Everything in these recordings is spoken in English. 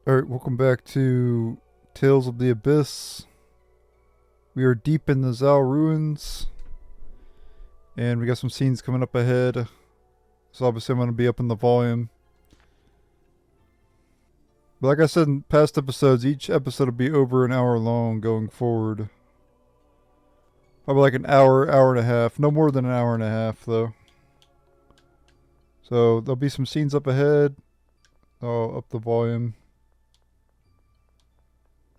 Alright, welcome back to Tales of the Abyss. We are deep in the Zal ruins. And we got some scenes coming up ahead. So obviously I'm going to be up in the volume. But like I said in past episodes, each episode will be over an hour long going forward. Probably like an hour, hour and a half. No more than an hour and a half though. So there'll be some scenes up ahead. I'll up the volume.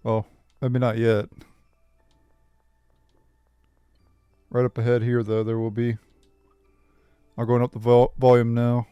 Well, maybe not yet. Right up ahead here, though, there will be. I'm going up the volume now.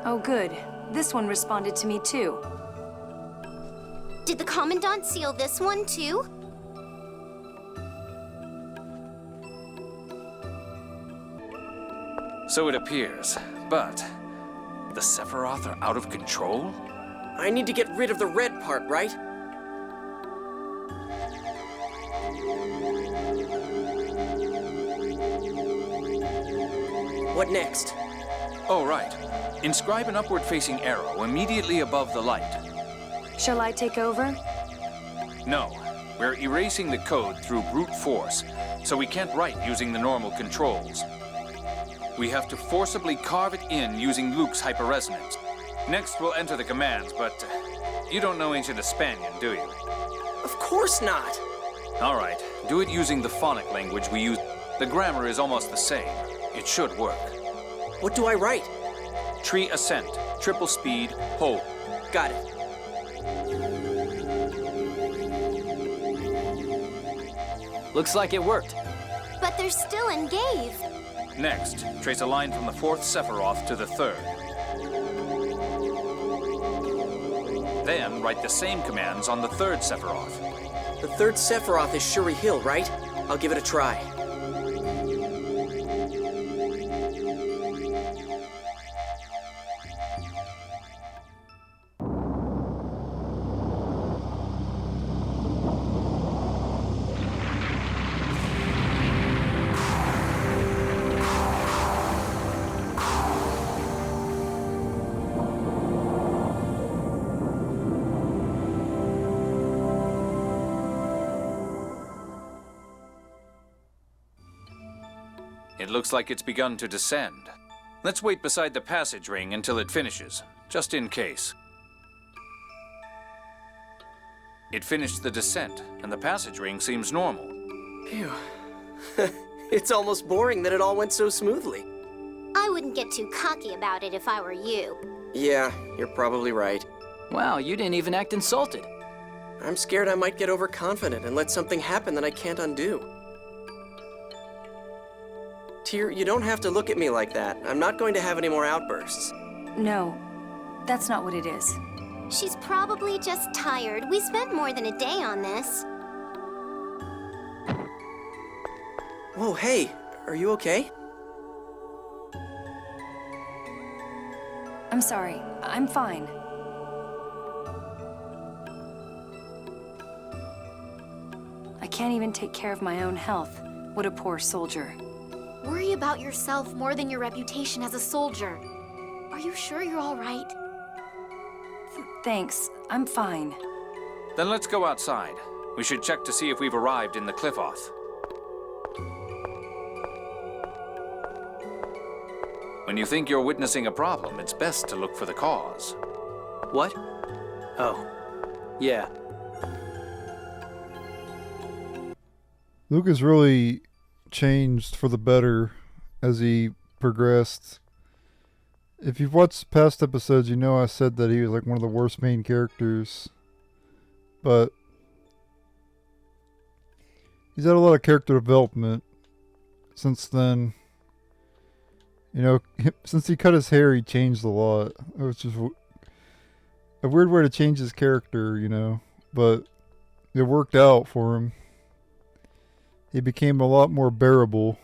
Oh good. This one responded to me too. Did the Commandant seal this one too? So it appears, but the Sephiroth are out of control? I need to get rid of the red part, right? What next? Oh, right. Inscribe an upward-facing arrow immediately above the light. Shall I take over? No, we're erasing the code through brute force, so we can't write using the normal controls. We have to forcibly carve it in using Luke's hyperresonance. Next, we'll enter the commands, but you don't know Ancient Espanian, do you? Of course not! All right, do it using the phonic language we use. The grammar is almost the same. It should work. What do I write? Tree ascent, triple speed, hold. Got it. Looks like it worked. But they're still engaged. Next, trace a line from the fourth Sephiroth to the third. Then write the same commands on the third Sephiroth. The third Sephiroth is Shuri Hill, right? I'll give it a try. It looks like it's begun to descend. Let's wait beside the passage ring until it finishes, just in case. It finished the descent, and the passage ring seems normal. Phew. It's almost boring that it all went so smoothly. I wouldn't get too cocky about it if I were you. Yeah, you're probably right. Wow, you didn't even act insulted. I'm scared I might get overconfident and let something happen that I can't undo. Tyr, you don't have to look at me like that. I'm not going to have any more outbursts. No, that's not what it is. She's probably just tired. We spent more than a day on this. Whoa, hey, are you okay? I'm sorry. I'm fine. I can't even take care of my own health. What a poor soldier. Worry about yourself more than your reputation as a soldier. Are you sure you're all right? Thanks. I'm fine. Then let's go outside. We should check to see if we've arrived in the Cliffoth. When you think you're witnessing a problem, it's best to look for the cause. What? Oh. Yeah. Luke has really changed for the better as he progressed. If you've watched past episodes, you know I said that he was like one of the worst main characters. But he's had a lot of character development since then. You know, since he cut his hair, he changed a lot. It was just a weird way to change his character, you know. But it worked out for him. He became a lot more bearable.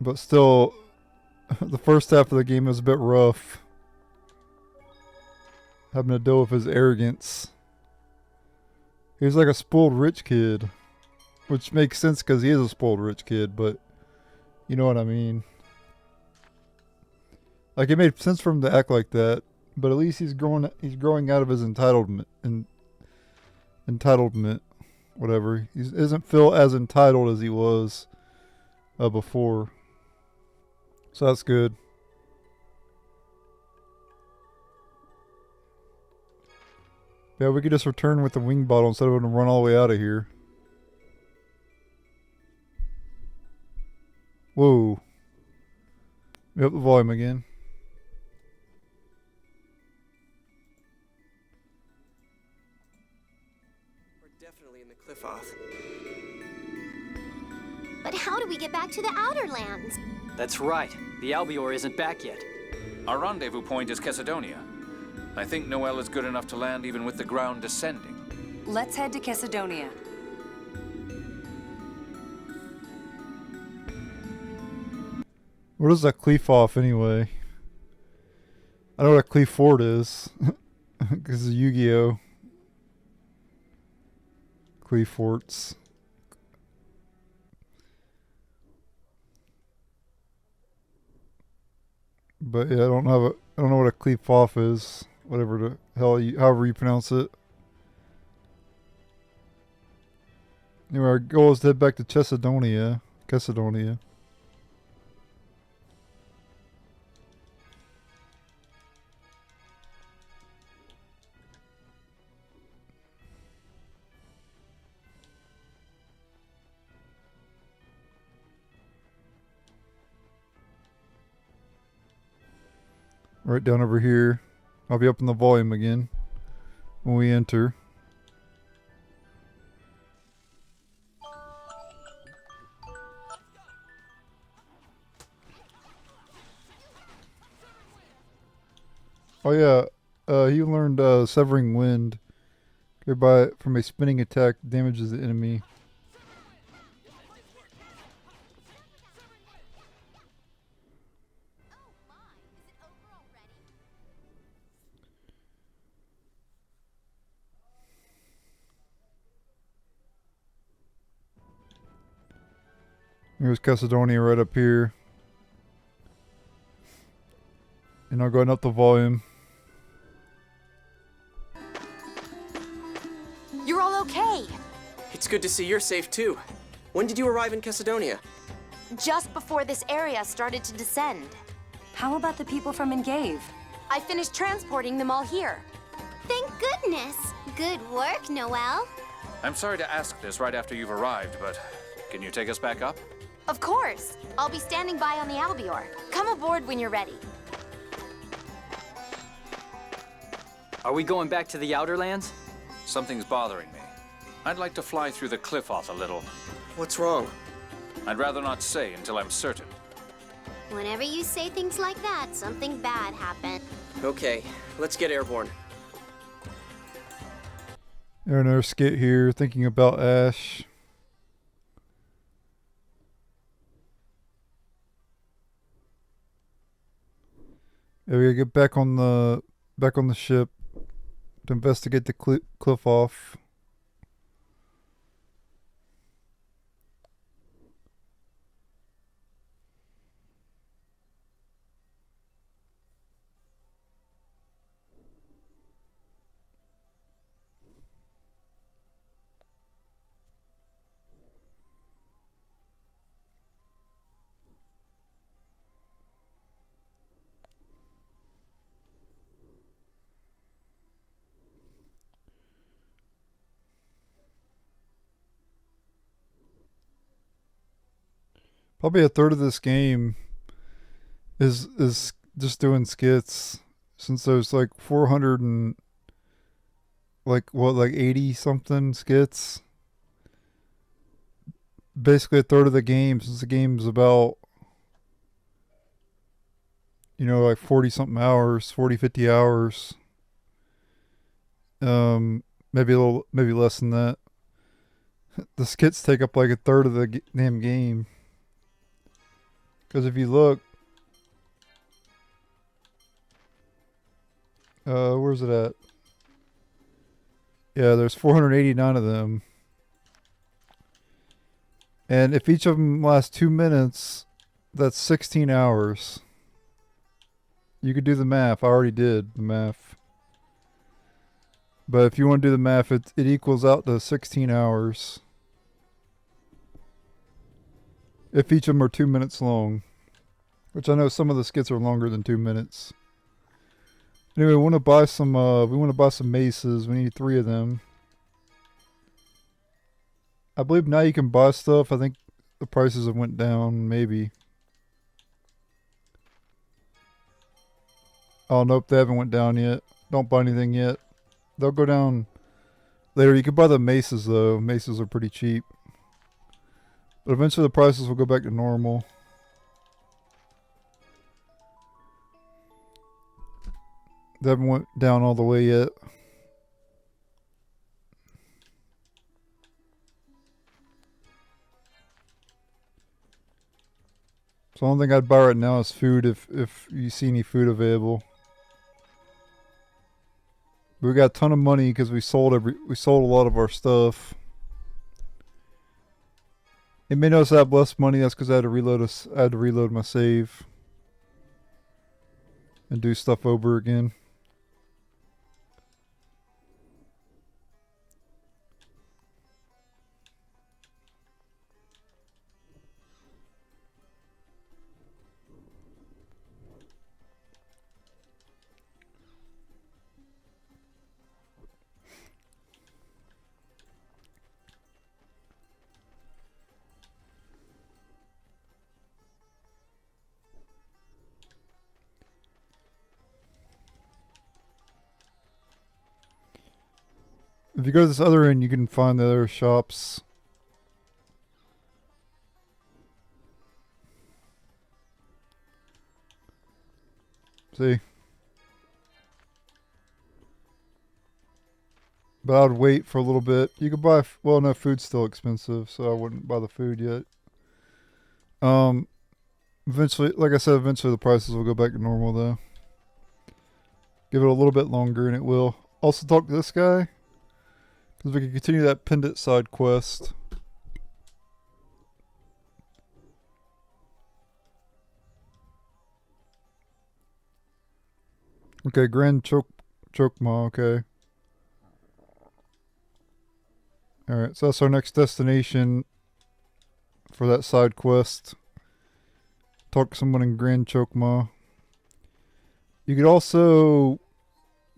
But still, the first half of the game was a bit rough. Having to deal with his arrogance. He was like a spoiled rich kid. Which makes sense because he is a spoiled rich kid, but you know what I mean. Like, it made sense for him to act like that, but at least he's growing out of his entitlement, whatever. He doesn't feel as entitled as he was before. So that's good. Yeah, we could just return with the wing bottle instead of having to run all the way out of here. Whoa. We up the volume again. We're definitely in the cliff off. But how do we get back to the Outer Lands? That's right. The Albior isn't back yet. Our rendezvous point is Chesidonia. I think Noel is good enough to land even with the ground descending. Let's head to Chesidonia. What is that cleef off anyway? I know what a cleef fort is. Because of Yu-Gi-Oh! Cleef forts. But yeah, I don't know what a cleef off is. Whatever the hell however you pronounce it. Anyway, our goal is to head back to Chesidonia. Right down over here. I'll be up in the volume again when we enter. Oh yeah, he learned Severing Wind. Hereby, from a spinning attack, damages the enemy. Here's Chesidonia right up here. And I'll go up the volume. You're all okay. It's good to see you're safe too. When did you arrive in Chesidonia? Just before this area started to descend. How about the people from Engave? I finished transporting them all here. Thank goodness. Good work, Noel. I'm sorry to ask this right after you've arrived, but can you take us back up? Of course. I'll be standing by on the Albior. Come aboard when you're ready. Are we going back to the Outer Lands? Something's bothering me. I'd like to fly through the cliff off a little. What's wrong? I'd rather not say until I'm certain. Whenever you say things like that, something bad happened. Okay, let's get airborne. Another skit here, thinking about Ash. Yeah, we gotta get back on the ship to investigate the cliff off. Probably a third of this game is just doing skits, since there's like 400 and like 80 something skits. Basically a third of the game, since the game's about, like 40 something hours, 40, 50 hours. Maybe less than that. The skits take up like a third of the damn game. Because if you look, where's it at? Yeah, there's 489 of them. And if each of them lasts 2 minutes, that's 16 hours. You could do the math. I already did the math. But if you want to do the math, it equals out to 16 hours. If each of them are 2 minutes long. Which I know some of the skits are longer than 2 minutes. Anyway, we want to buy some maces. We need 3 of them. I believe now you can buy stuff. I think the prices have went down, maybe. Oh, nope, they haven't went down yet. Don't buy anything yet. They'll go down later. You can buy the maces, though. Maces are pretty cheap. But eventually the prices will go back to normal. They haven't went down all the way yet. So the only thing I'd buy right now is food if you see any food available. We got a ton of money because we sold a lot of our stuff. You may notice I have less money. That's because I had to reload my save and do stuff over again. If you go to this other end, you can find the other shops. See? But I'd wait for a little bit. You could buy, well, no, food's still expensive, so I wouldn't buy the food yet. Eventually, like I said, eventually the prices will go back to normal, though. Give it a little bit longer, and it will. Also talk to this guy. Because we can continue that pendant side quest. Okay, Grand Chokma, okay. Alright, so that's our next destination for that side quest. Talk to someone in Grand Chokma. You could also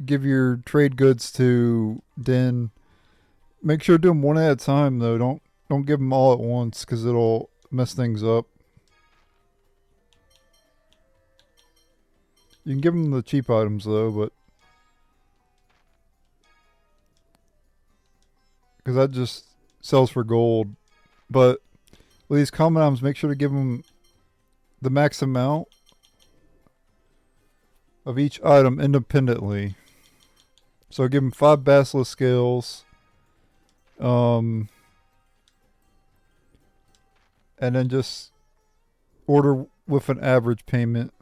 give your trade goods to Din. Make sure to do them one at a time, though. Don't give them all at once, because it'll mess things up. You can give them the cheap items, though, but because that just sells for gold. But with these common items, make sure to give them the max amount of each item independently. So give them 5 basilisk scales. And then just order with an average payment.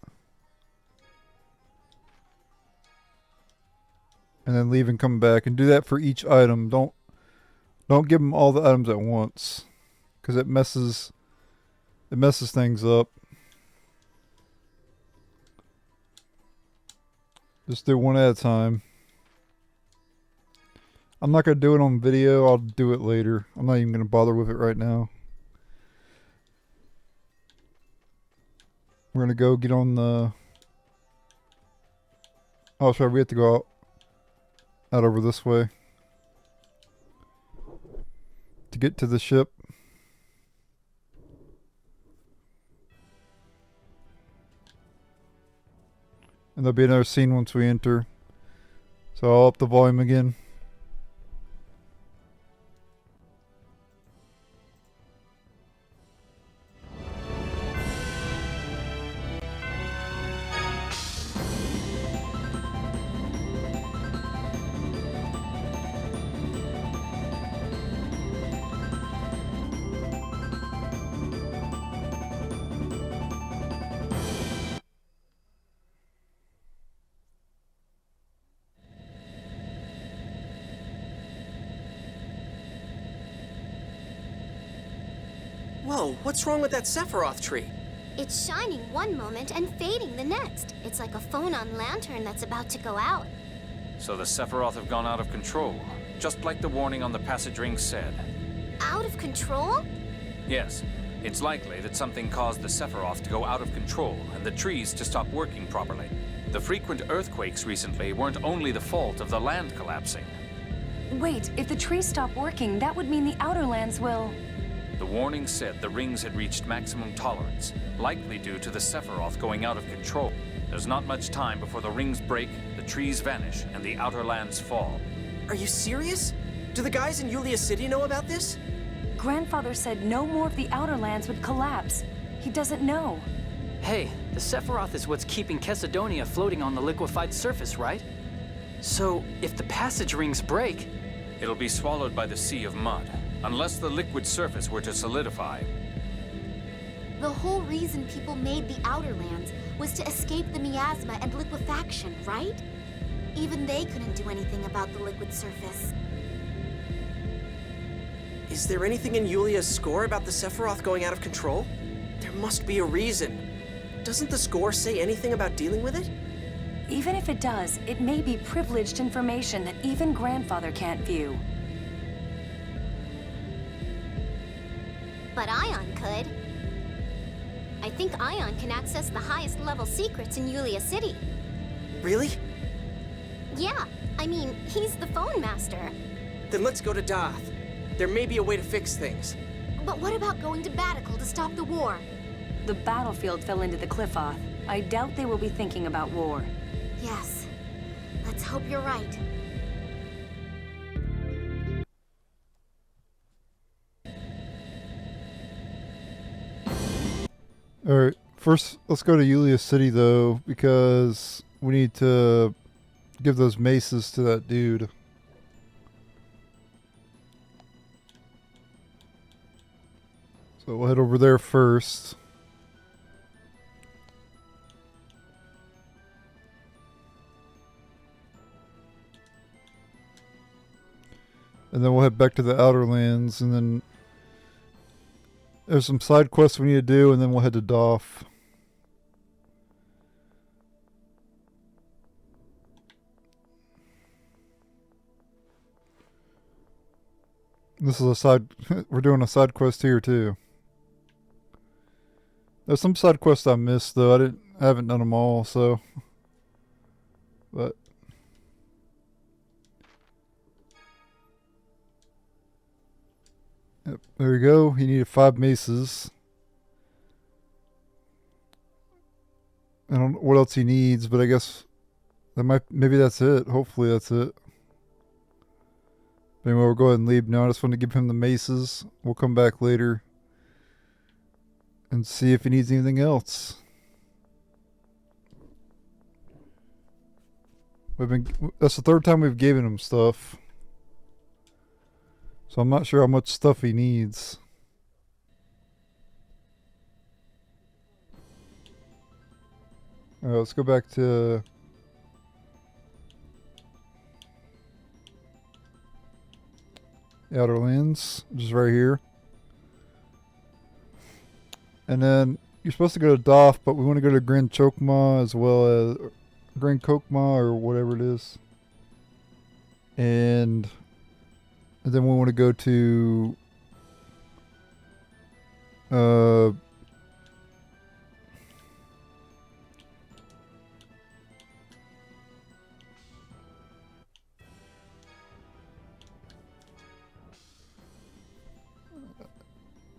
And then leave and come back. And do that for each item. Don't give them all the items at once. Because it messes things up. Just do one at a time. I'm not going to do it on video. I'll do it later. I'm not even going to bother with it right now. We're going to go get on the... Oh, sorry. We have to go out over this way. To get to the ship. And there'll be another scene once we enter. So I'll up the volume again. Whoa, what's wrong with that Sephiroth tree? It's shining one moment and fading the next. It's like a phone-on lantern that's about to go out. So the Sephiroth have gone out of control, just like the warning on the passage ring said. Out of control? Yes, it's likely that something caused the Sephiroth to go out of control and the trees to stop working properly. The frequent earthquakes recently weren't only the fault of the land collapsing. Wait, if the trees stop working, that would mean the outer lands will... The warning said the rings had reached maximum tolerance, likely due to the Sephiroth going out of control. There's not much time before the rings break, the trees vanish, and the outer lands fall. Are you serious? Do the guys in Yulia City know about this? Grandfather said no more of the outer lands would collapse. He doesn't know. Hey, the Sephiroth is what's keeping Chesedonia floating on the liquefied surface, right? So, if the passage rings break... It'll be swallowed by the sea of mud, unless the liquid surface were to solidify. The whole reason people made the Outer Lands was to escape the miasma and liquefaction, right? Even they couldn't do anything about the liquid surface. Is there anything in Yulia's score about the Sephiroth going out of control? There must be a reason. Doesn't the score say anything about dealing with it? Even if it does, it may be privileged information that even Grandfather can't view. But Ion could. I think Ion can access the highest level secrets in Yulia City. Really? Yeah, I mean, he's the phone master. Then let's go to Daath. There may be a way to fix things. But what about going to Baticul to stop the war? The battlefield fell into the Cliffoth. I doubt they will be thinking about war. Yes. Let's hope you're right. Alright, first let's go to Yulia City though, because we need to give those maces to that dude. So we'll head over there first. And then we'll head back to the Outer Lands, and then there's some side quests we need to do, and then we'll head to Daath. This is a side... we're doing a side quest here, too. There's some side quests I missed, though. I haven't done them all, so... But... Yep, there you go. He needed 5 maces. I don't know what else he needs, but I guess maybe that's it. Hopefully that's it. But anyway, we'll go ahead and leave now. I just want to give him the maces. We'll come back later and see if he needs anything else. That's the 3rd time we've given him stuff. So I'm not sure how much stuff he needs. Alright, let's go back to... the Outer Lands, which is right here. And then you're supposed to go to Daath, but we want to go to Grand Chokmah as well as... Grand Chokmah or whatever it is. And then we want to go to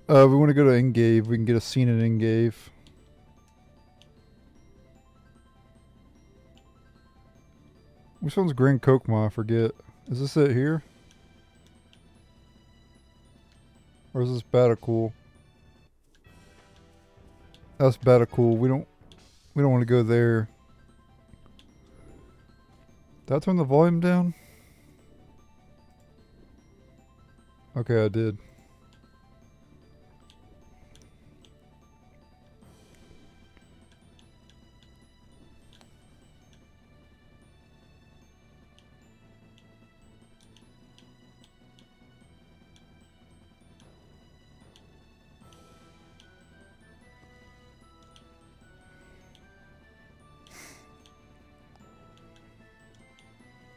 we want to go to Ingave. We can get a scene at Ingave. Which one's Grand Chokmah? I forget. Is this it here? Or is this Baticul? That's Baticul. We don't want to go there. Did I turn the volume down? Okay, I did.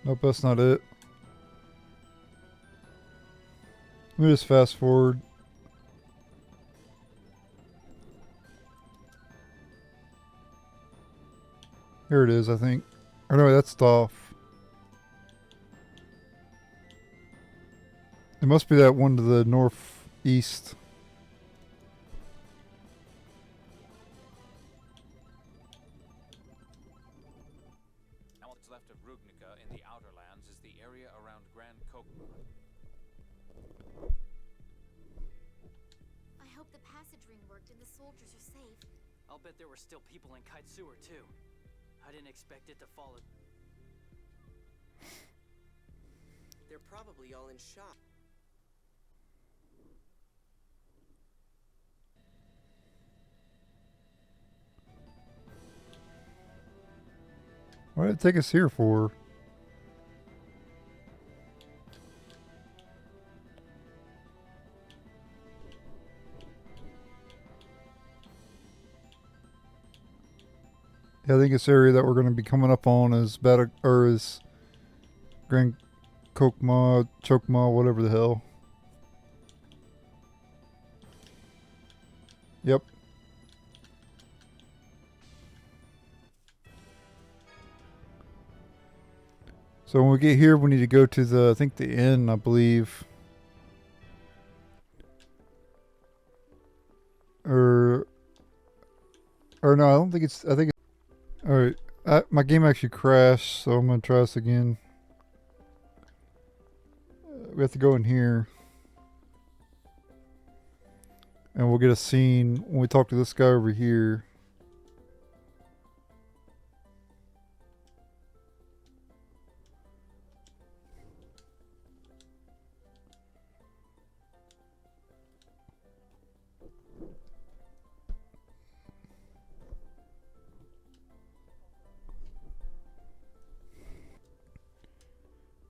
Nope, that's not it. Let me just fast forward. Here it is, I think. Or no, that's Daath. It must be that one to the northeast. Now what's left of Rugnica in the Outer Lands is the area around Grand Coke. I hope the passage ring worked and the soldiers are safe. I'll bet there were still people in Kite Sewer, too. I didn't expect it to fall. They're probably all in shock. What did it take us here for? Yeah, I think this area that we're going to be coming up on is is Grand Kokma, Chokma, whatever the hell. Yep. So when we get here, we need to go to the, I think the inn, I believe. Or no, I don't think it's, I think it's, alright. My game actually crashed, so I'm going to try this again. We have to go in here. And we'll get a scene when we talk to this guy over here.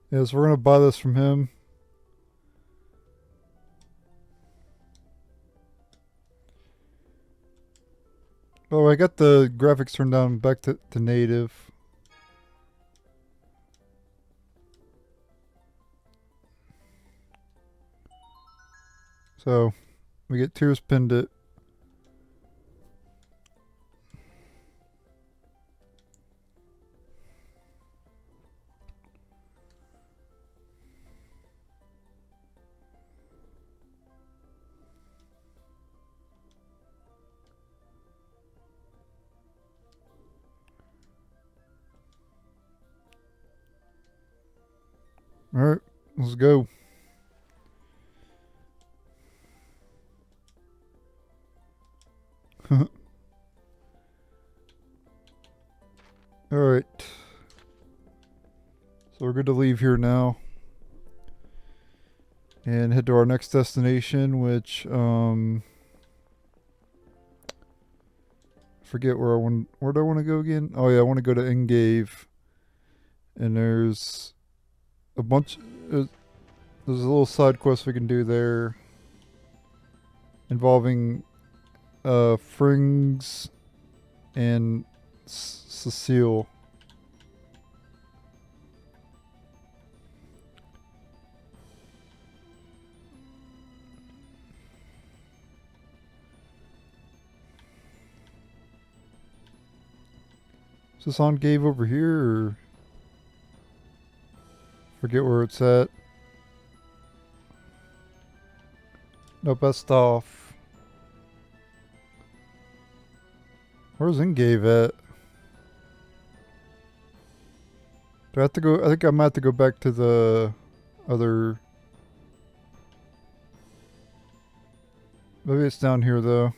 Yes, we're going to buy this from him. Oh, I got the graphics turned down back to native. So, we get Tears Pendant. Alright, let's go. Alright. So we're good to leave here now. And head to our next destination, which, forget where where do I want to go again? Oh yeah, I want to go to Engave. And there's a bunch, there's a little side quest we can do there. Involving, Frings and Cecile. Is this on Gave over here, or forget where it's at? Nope, that's Daath. Where's Ingave at? Do I have to go? I think I might have to go back to the other. Maybe it's down here though.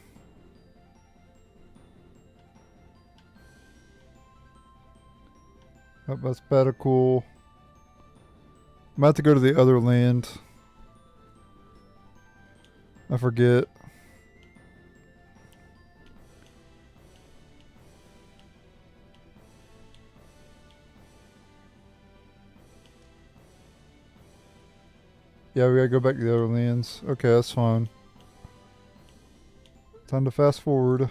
Oh, that's Baticul. I'm about to go to the other land. I forget. Yeah, we gotta go back to the other lands. Okay, that's fine. Time to fast forward.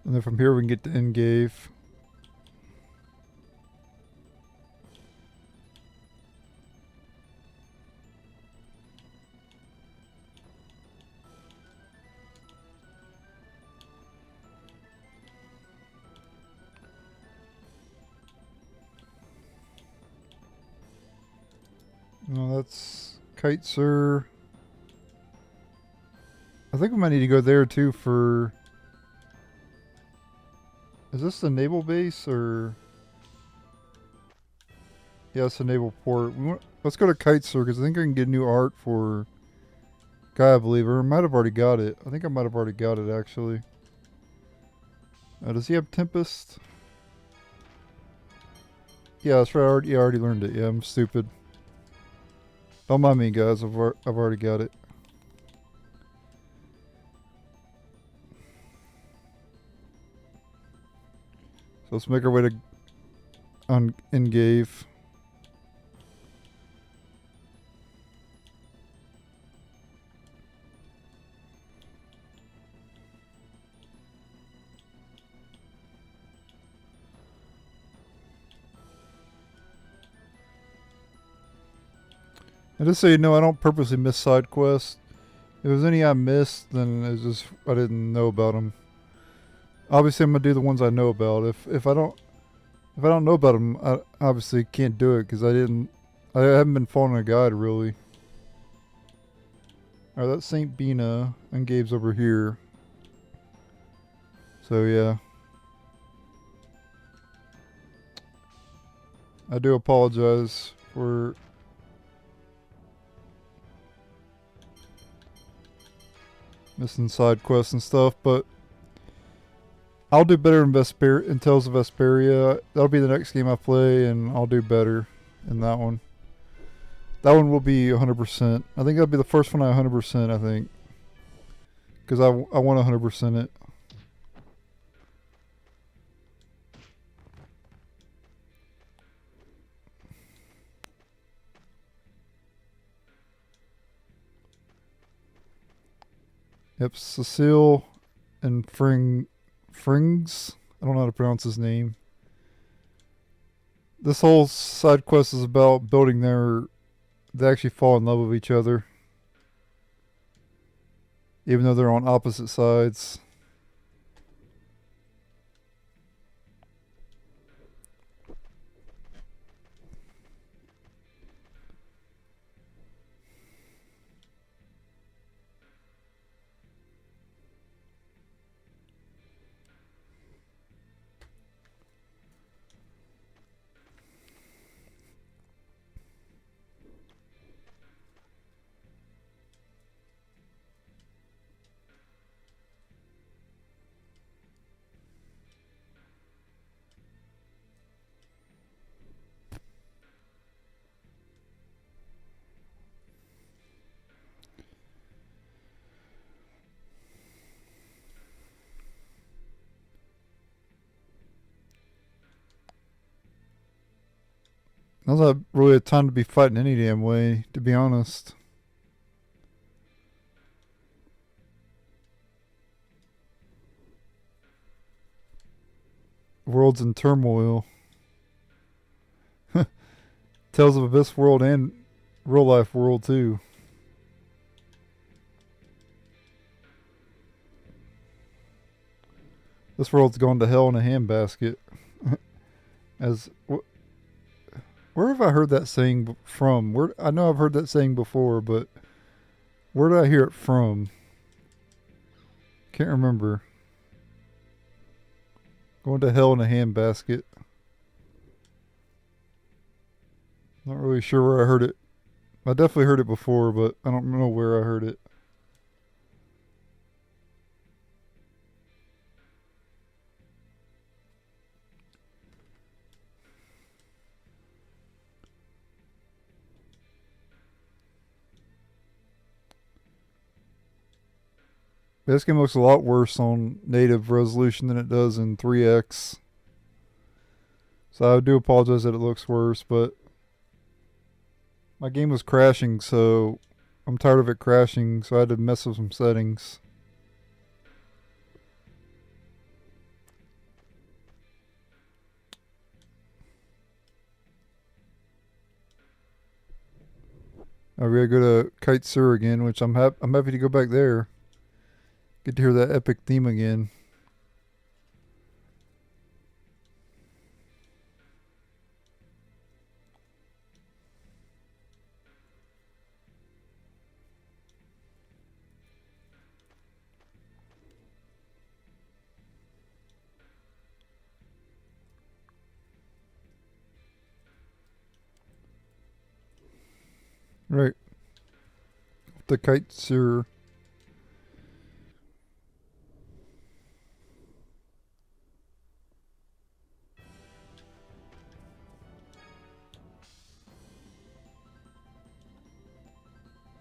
And then from here we can get to Ingave. No, that's Kiteser. I think we might need to go there too for... Is this the naval base or... Yeah, it's the naval port. Let's go to Kiteser because I think I can get new art for Guy, I believe. Or I might have already got it. I think I might have already got it actually. Does he have Tempest? Yeah, that's right. I already learned it. Yeah, I'm stupid. Don't mind me, guys. I've already got it. So let's make our way to Ingave. And just so you know, I don't purposely miss side quests. If there's any I missed, then it's just I didn't know about them. Obviously, I'm gonna do the ones I know about. If I don't know about them, I obviously can't do it because I haven't been following a guide really. Alright, that's St. Bina and Gabe's over here. So yeah. I do apologize for missing side quests and stuff, but I'll do better in in Tales of Vesperia. That'll be the next game I play, and I'll do better in that one. That one will be 100%. I think that'll be the first one I 100%, I think. Because I want 100% it. Yep, Cecile and Frings. I don't know how to pronounce his name. This whole side quest is about building they actually fall in love with each other. Even though they're on opposite sides. Now's not really a time to be fighting any damn way, to be honest. World's in turmoil. Tales of Abyss World and real life world too. This world's gone to hell in a handbasket. Where have I heard that saying from? I know I've heard that saying before, but where did I hear it from? Can't remember. Going to hell in a handbasket. Not really sure where I heard it. I definitely heard it before, but I don't know where I heard it. This game looks a lot worse on native resolution than it does in 3X. So I do apologize that it looks worse, but my game was crashing, so I'm tired of it crashing, so I had to mess with some settings. We gotta go to Kite Sur again, which I'm happy to go back there. Get to hear that epic theme again. Right. The Kite Sur.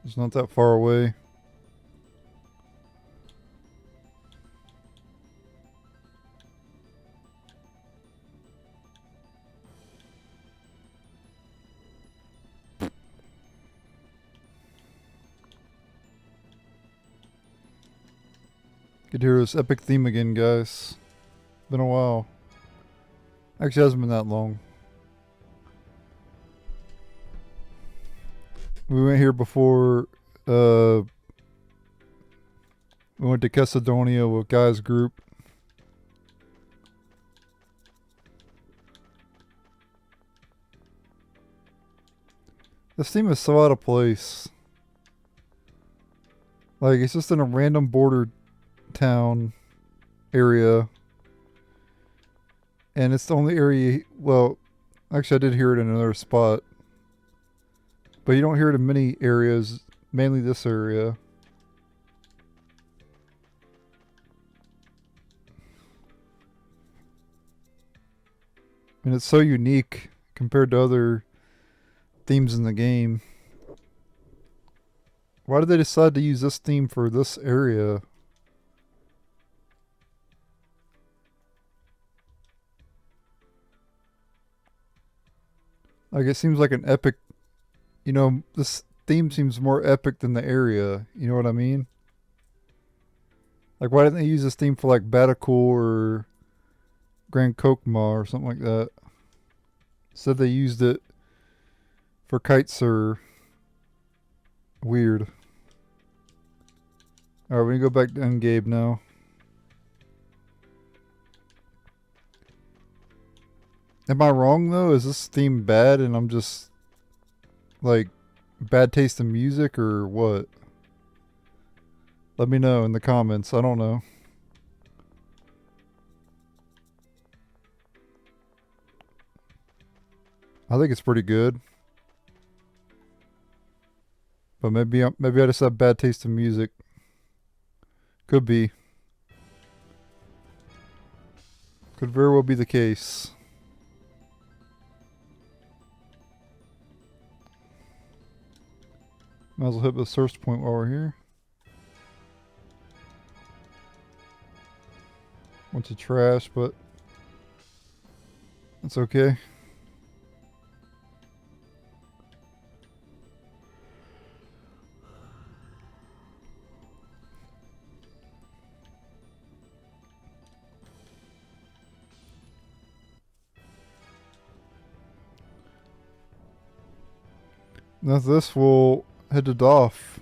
It's not that far away. Get to hear this epic theme again, guys. Been a while. Actually, it hasn't been that long. We went here before. We went to Cesadonia with Guy's group. This theme is so out of place. Like, it's just in a random border town area. And it's the only area, well, actually I did hear it in another spot. But you don't hear it in many areas, mainly this area. And it's so unique compared to other themes in the game. Why did they decide to use this theme for this area? Like, it seems like an epic, you know, this theme seems more epic than the area. You know what I mean? Like, why didn't they use this theme for, like, Baticul or Grand Kokma or something like that? Instead they used it for Kite Sur. Weird. Alright, we can go back to Ungabe now. Am I wrong though? Is this theme bad and I'm just like bad taste in music or what? Let me know in the comments. I don't know. I think it's pretty good. But maybe I just have bad taste in music. Could be. Could very well be the case. Might as well hit the search point while we're here. Bunch of trash, but that's okay. Now this will head to Daath.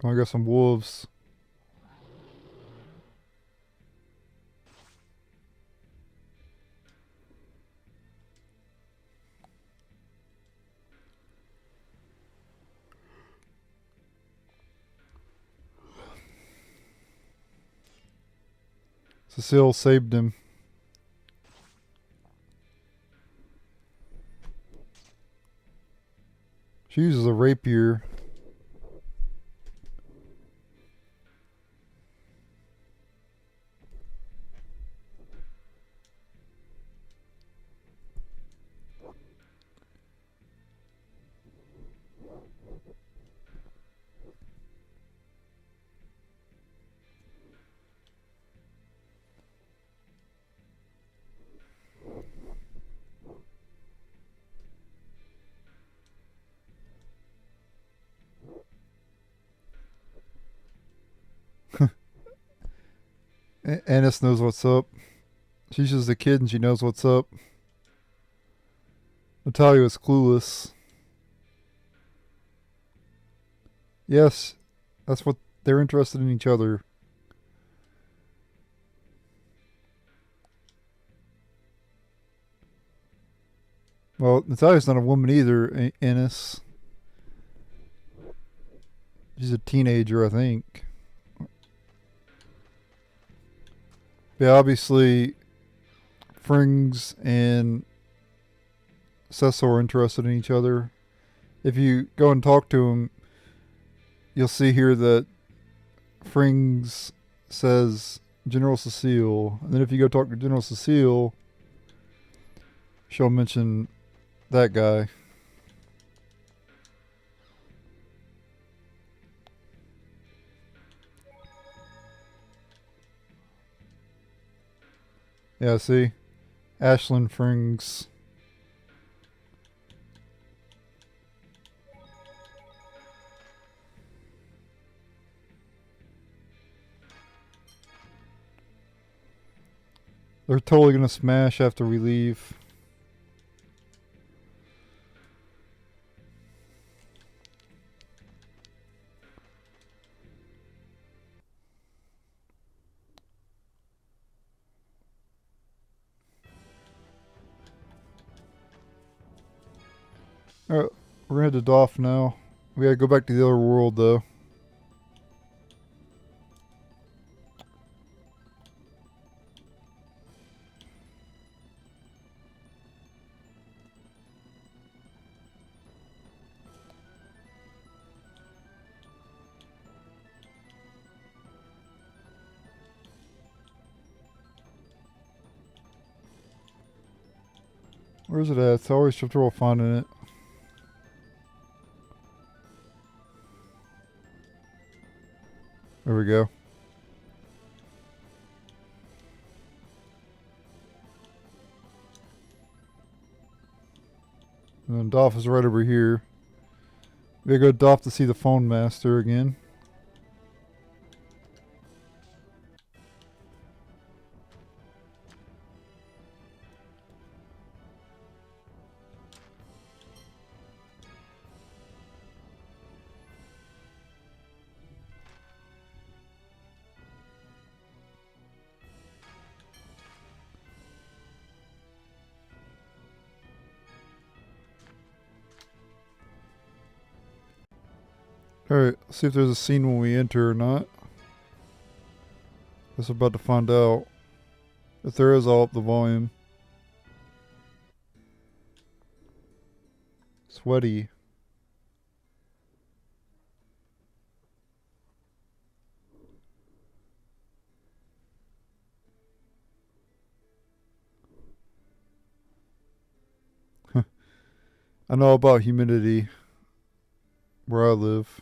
I got some wolves. Cecile saved him. She uses a rapier. Annis knows what's up. She's just a kid and she knows what's up. Natalia is clueless. Yes, that's what they're interested in each other. Well, Natalia's not a woman either, Ennis. She's a teenager, I think. Yeah, obviously, Frings and Cecil are interested in each other. If you go and talk to him, you'll see here that Frings says General Cecile. And then if you go talk to General Cecile, she'll mention that guy. Yeah, see? Ashlyn Frings. They're totally gonna smash after we leave. Alright, we're gonna head to Daath now. We gotta go back to the other world though. Where's it at? It's always trouble finding it. There we go. And then Daath is right over here. We gotta go to Daath to see the phone master again. Alright, see if there's a scene when we enter or not. Guess we're about to find out. If there is, I'll up the volume. Sweaty. I know about humidity where I live.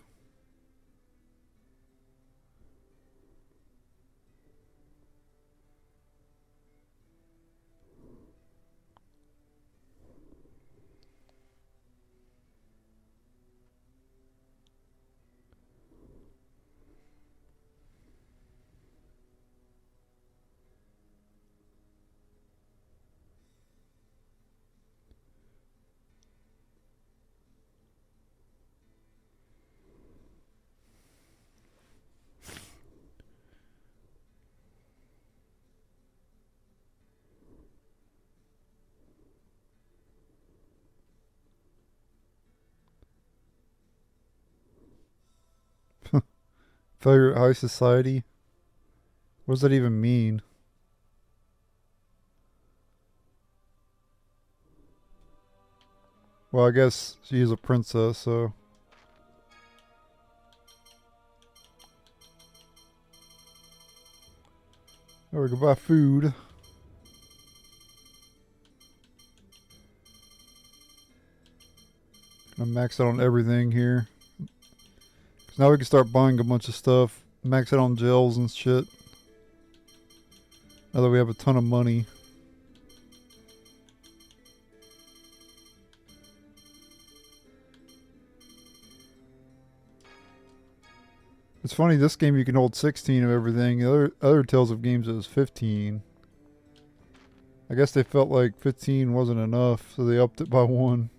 Failure at high society? What does that even mean? Well, I guess she is a princess, so... There we go, buy food. Gonna max out on everything here. Cause now we can start buying a bunch of stuff. Max out on gels and shit. Now that we have a ton of money. It's funny, this game you can hold 16 of everything. The other Tales of games it was 15. I guess they felt like 15 wasn't enough, so they upped it by 1.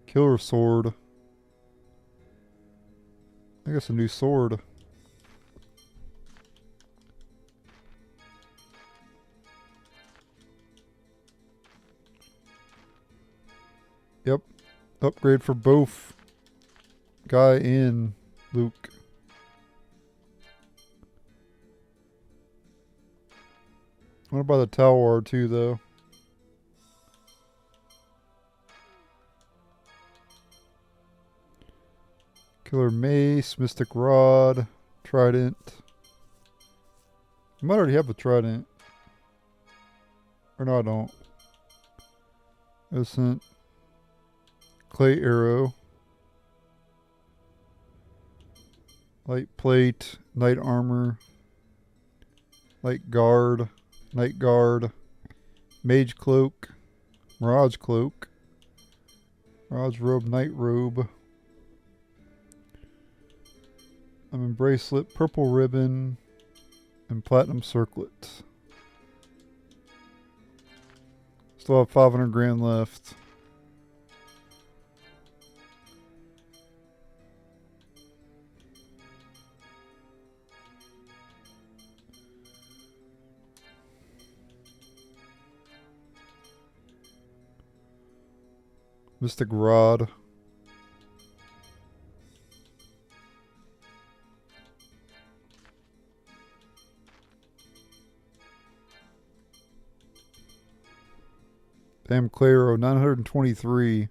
Killer sword. I guess a new sword. Yep. Upgrade for both Guy and Luke. What about the Tower too, though? Killer Mace, Mystic Rod, Trident. I might already have a Trident. Or no, I don't. Innocent. Clay Arrow. Light Plate, Knight Armor. Light Guard, Night Guard. Mage Cloak. Mirage Cloak. Mirage Robe, Night Robe. Bracelet, Purple Ribbon, and Platinum Circlet. Still have 500 grand left. Mystic Rod. Damn Claro, 923.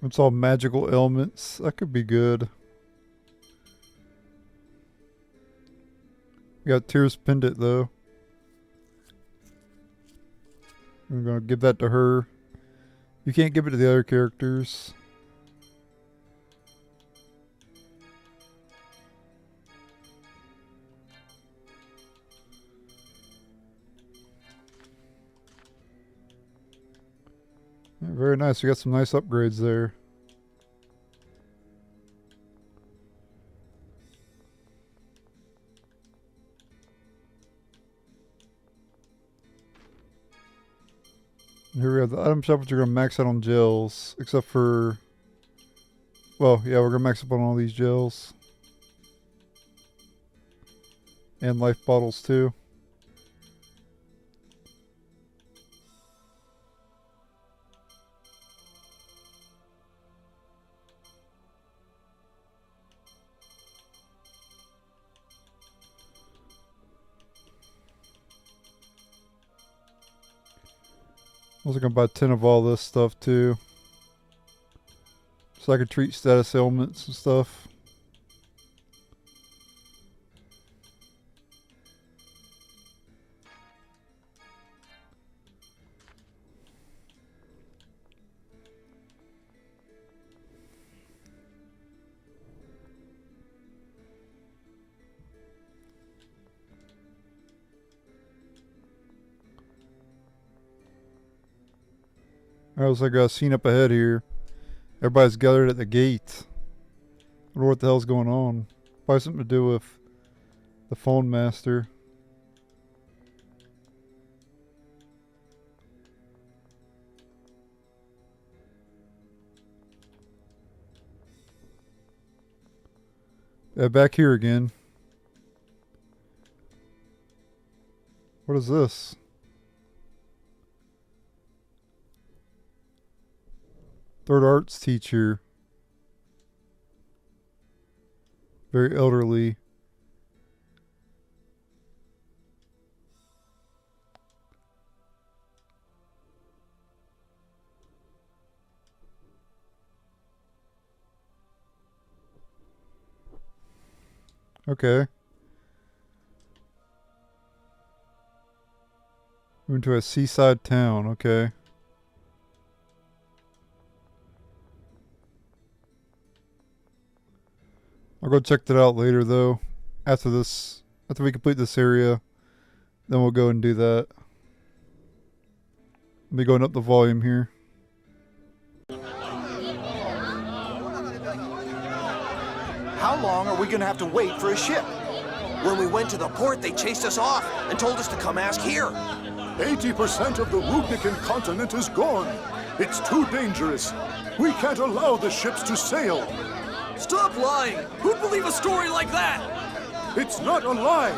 It's all magical elements. That could be good. We got Tears Pendant though. I'm gonna give that to her. You can't give it to the other characters. Yeah, very nice. We got some nice upgrades there. Here we have the item shop, which are going to max out on gels. Except for... Well, yeah, we're going to max up on all these gels. And life bottles, too. Also going to buy 10 of all this stuff, too. So I could treat status ailments and stuff. Alright, looks like I got a scene up ahead here. Everybody's gathered at the gate. I wonder what the hell's going on. Probably something to do with the phone master. Yeah, back here again. What is this? Third arts teacher. Very elderly. Okay. Moving to a seaside town. Okay. I'll go check that out later, though. After we complete this area, then we'll go and do that. Let me going up the volume here. How long are we gonna have to wait for a ship? When we went to the port, they chased us off and told us to come ask here. 80% of the Rubnican continent is gone. It's too dangerous. We can't allow the ships to sail. Stop lying! Who'd believe a story like that? It's not a lie.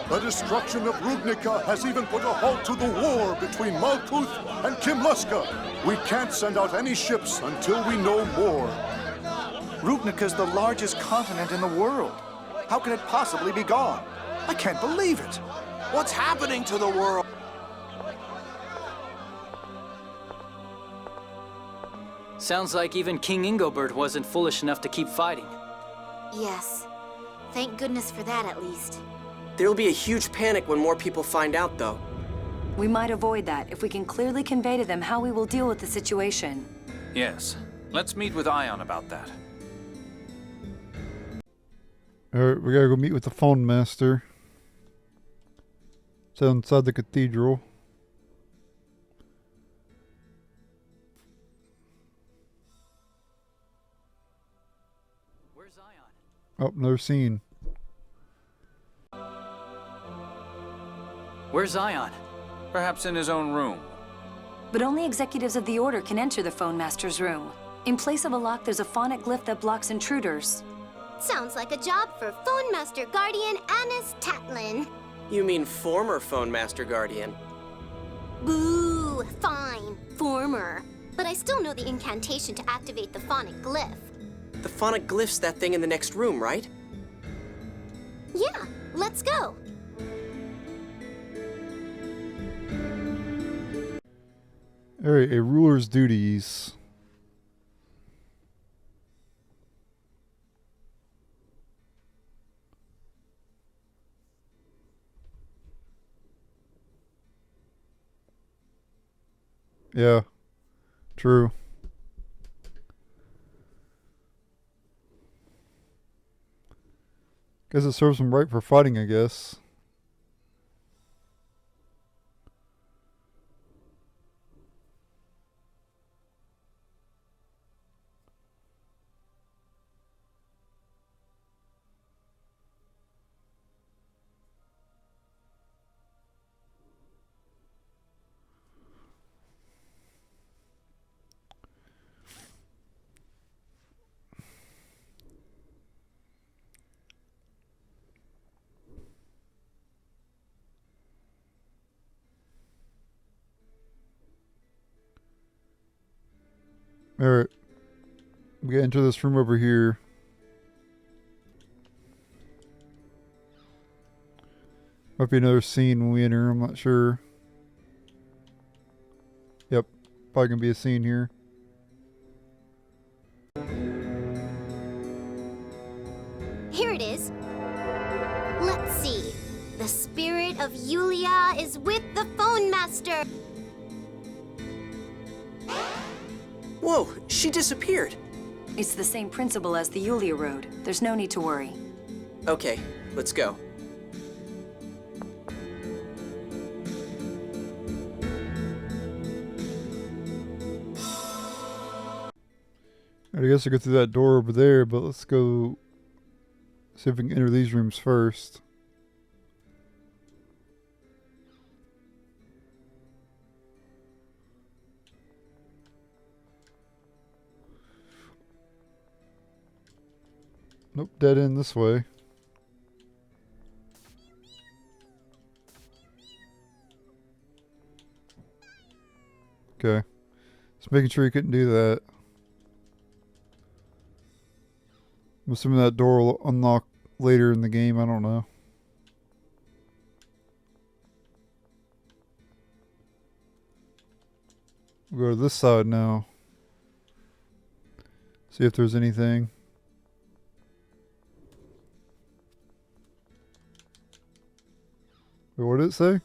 The destruction of Rubnica has even put a halt to the war between Malkuth and Kimluska. We can't send out any ships until we know more. Rubnica's the largest continent in the world. How can it possibly be gone? I can't believe it. What's happening to the world? Sounds like even King Ingobert wasn't foolish enough to keep fighting. Yes. Thank goodness for that, at least. There'll be a huge panic when more people find out, though. We might avoid that if we can clearly convey to them how we will deal with the situation. Yes. Let's meet with Ion about that. Alright, we gotta go meet with the phone master. It's inside the cathedral. Where's Ion? Oh, another scene. Where's Ion? Perhaps in his own room. But only executives of the Order can enter the Phone Master's room. In place of a lock, there's a phonic glyph that blocks intruders. Sounds like a job for Phone Master Guardian Anis Tatlin. You mean former Phone Master Guardian? Boo, fine, former. But I still know the incantation to activate the phonic glyph. The phonic glyph's that thing in the next room, right? Yeah, let's go. Alright, a ruler's duties. Yeah, true. Guess it serves him right for fighting, I guess. Alright. We gotta enter this room over here. Might be another scene when we enter, I'm not sure. Yep, probably gonna be a scene here. Here it is. Let's see. The spirit of Yugioh is with the Phone Master. Whoa, she disappeared. It's the same principle as the Yugioh Road. There's no need to worry. Okay, let's go. I guess I go through that door over there, but let's go see if we can enter these rooms first. Nope, dead end this way. Okay. Just making sure you couldn't do that. I'm assuming that door will unlock later in the game, I don't know. We'll go to this side now. See if there's anything. Wait, what did it say?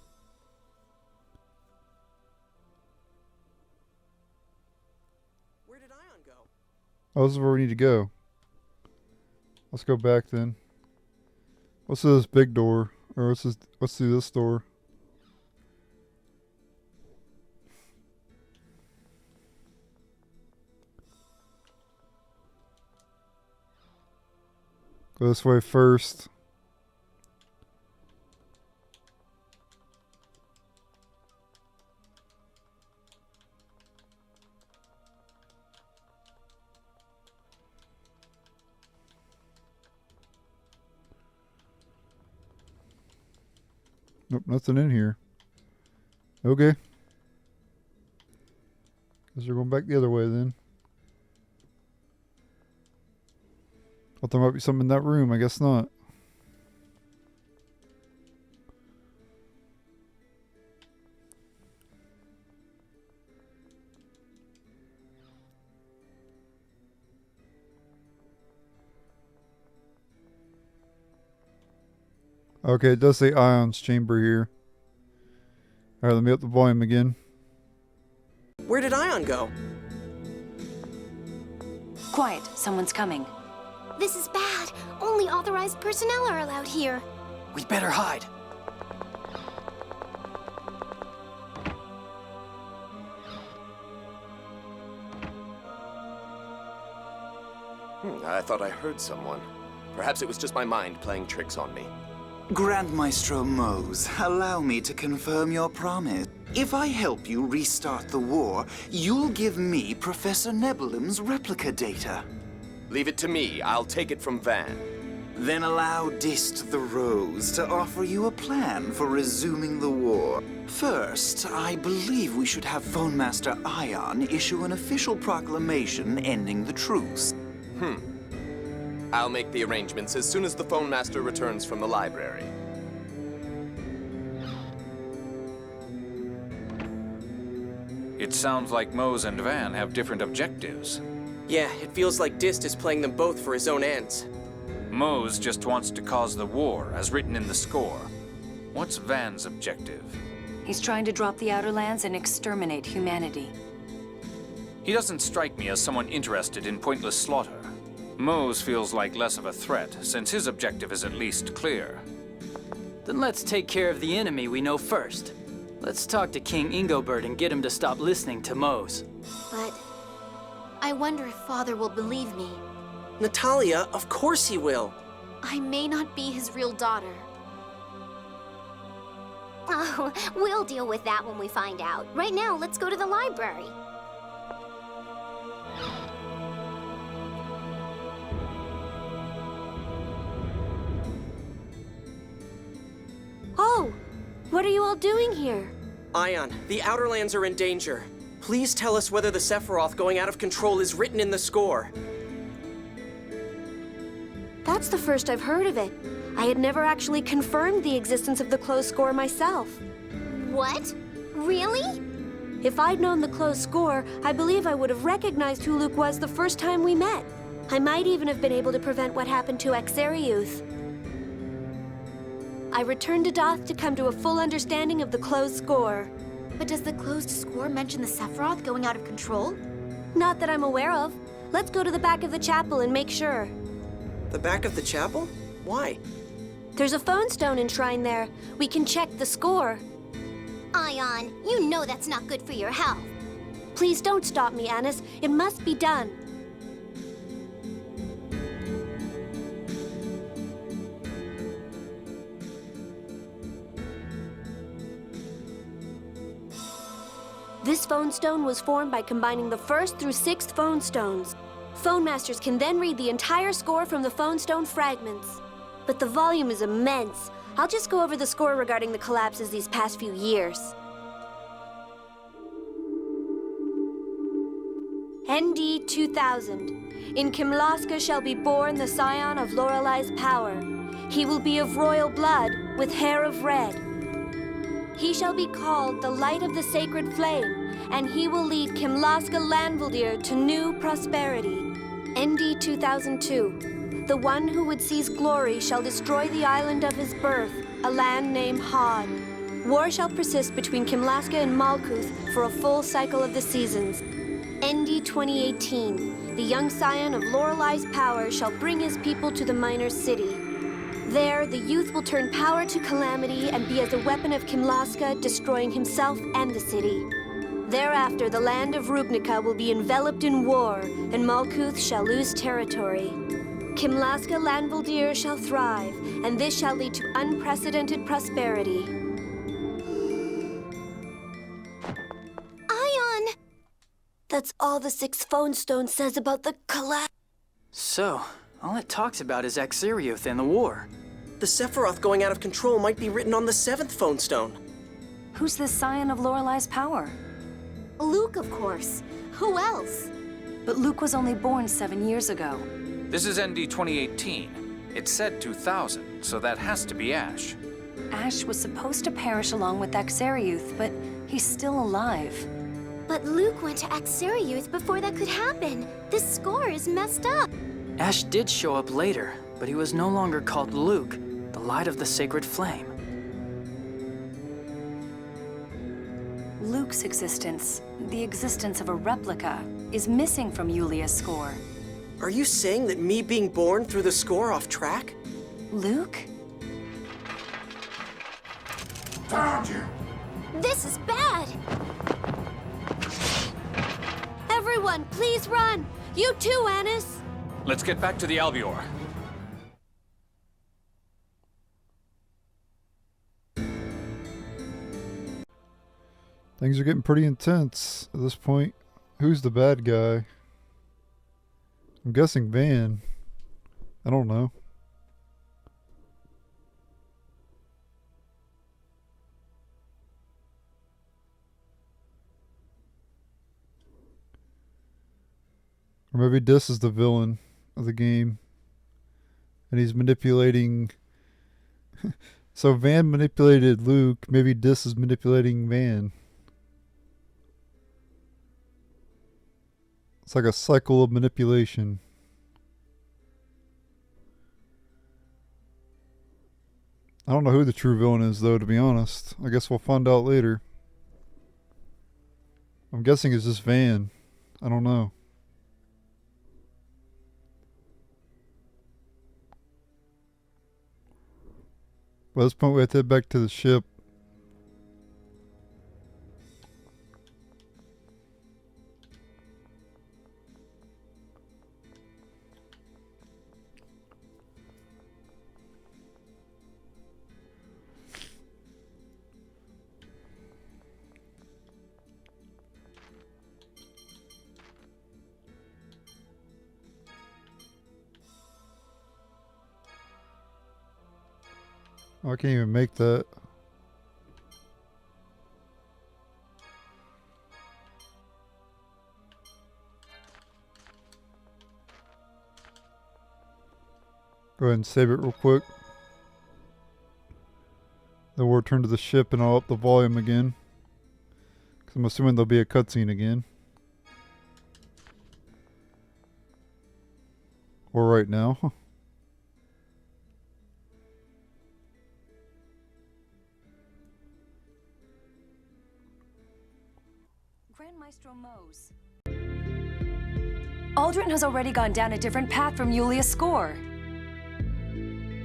Where did Ion go? Oh, this is where we need to go. Let's go back then. What's this big door? Or let's do this door. Go this way first. Nope, nothing in here. Okay. Guess we're going back the other way then. Thought there might be something in that room. I guess not. Okay, it does say Ion's chamber here. Alright, let me up the volume again. Where did Ion go? Quiet, someone's coming. This is bad. Only authorized personnel are allowed here. We'd better hide. I thought I heard someone. Perhaps it was just my mind playing tricks on me. Grand Maestro Mose, allow me to confirm your promise. If I help you restart the war, you'll give me Professor Nebulim's replica data. Leave it to me. I'll take it from Van. Then allow Dist the Rose to offer you a plan for resuming the war. First, I believe we should have Phone Master Ion issue an official proclamation ending the truce. I'll make the arrangements as soon as the Phone Master returns from the library. It sounds like Mose and Van have different objectives. Yeah, it feels like Dist is playing them both for his own ends. Mose just wants to cause the war, as written in the score. What's Van's objective? He's trying to drop the Outer Lands and exterminate humanity. He doesn't strike me as someone interested in pointless slaughter. Mose feels like less of a threat, since his objective is at least clear. Then let's take care of the enemy we know first. Let's talk to King Ingobert and get him to stop listening to Mose. But I wonder if Father will believe me. Natalia, of course he will. I may not be his real daughter. Oh, we'll deal with that when we find out. Right now, let's go to the library. Oh, what are you all doing here? Ion, the Outer Lands are in danger. Please tell us whether the Sephiroth going out of control is written in the score. That's the first I've heard of it. I had never actually confirmed the existence of the closed score myself. What? Really? If I'd known the closed score, I believe I would have recognized who Luke was the first time we met. I might even have been able to prevent what happened to Exariuth. I returned to Daath to come to a full understanding of the closed score. But does the closed score mention the Sephiroth going out of control? Not that I'm aware of. Let's go to the back of the chapel and make sure. The back of the chapel? Why? There's a phone stone enshrined there. We can check the score. Ion, you know that's not good for your health. Please don't stop me, Anis. It must be done. This phone stone was formed by combining the 1st through 6th phone stones. Phone masters can then read the entire score from the phone stone fragments. But the volume is immense. I'll just go over the score regarding the collapses these past few years. ND 2000. In Kimlaska shall be born the scion of Lorelei's power. He will be of royal blood, with hair of red. He shall be called the light of the sacred flame, and he will lead Kimlaska Landvaldir to new prosperity. ND 2002. The one who would seize glory shall destroy the island of his birth, a land named Hod. War shall persist between Kimlaska and Malkuth for a full cycle of the seasons. ND 2018. The young scion of Lorelei's power shall bring his people to the minor city. There, the youth will turn power to calamity and be as a weapon of Kimlaska, destroying himself and the city. Thereafter, the land of Rugnica will be enveloped in war, and Malkuth shall lose territory. Kimlaska Landvaldir shall thrive, and this shall lead to unprecedented prosperity. Ion! That's all the 6th phone stone says about the collapse. So, all it talks about is Axarioth and the war. The Sephiroth going out of control might be written on the 7th phone stone. Who's this scion of Lorelei's power? Luke, of course. Who else? But Luke was only born 7 years ago. This is ND 2018. It said 2000, so that has to be Ash. Ash was supposed to perish along with Axarioth, but he's still alive. But Luke went to Axarioth before that could happen. This score is messed up. Ash did show up later, but he was no longer called Luke, the light of the sacred flame. Luke's existence, the existence of a replica, is missing from Yulia's score. Are you saying that me being born threw the score off track? Luke? Found you! This is bad! Everyone, please run! You too, Annis! Let's get back to the Albior. Things are getting pretty intense at this point. Who's the bad guy? I'm guessing Van. I don't know. Or maybe Dis is the villain of the game. And he's manipulating... So Van manipulated Luke. Maybe Dis is manipulating Van. It's like a cycle of manipulation. I don't know who the true villain is, though, to be honest. I guess we'll find out later. I'm guessing it's just Van. I don't know. By this point, we have to head back to the ship. Oh, I can't even make that. Go ahead and save it real quick. Then we'll return to the ship and I'll up the volume again. Because I'm assuming there'll be a cutscene again. Or right now. Maestro Mose. Aldrin has already gone down a different path from Yulia's score.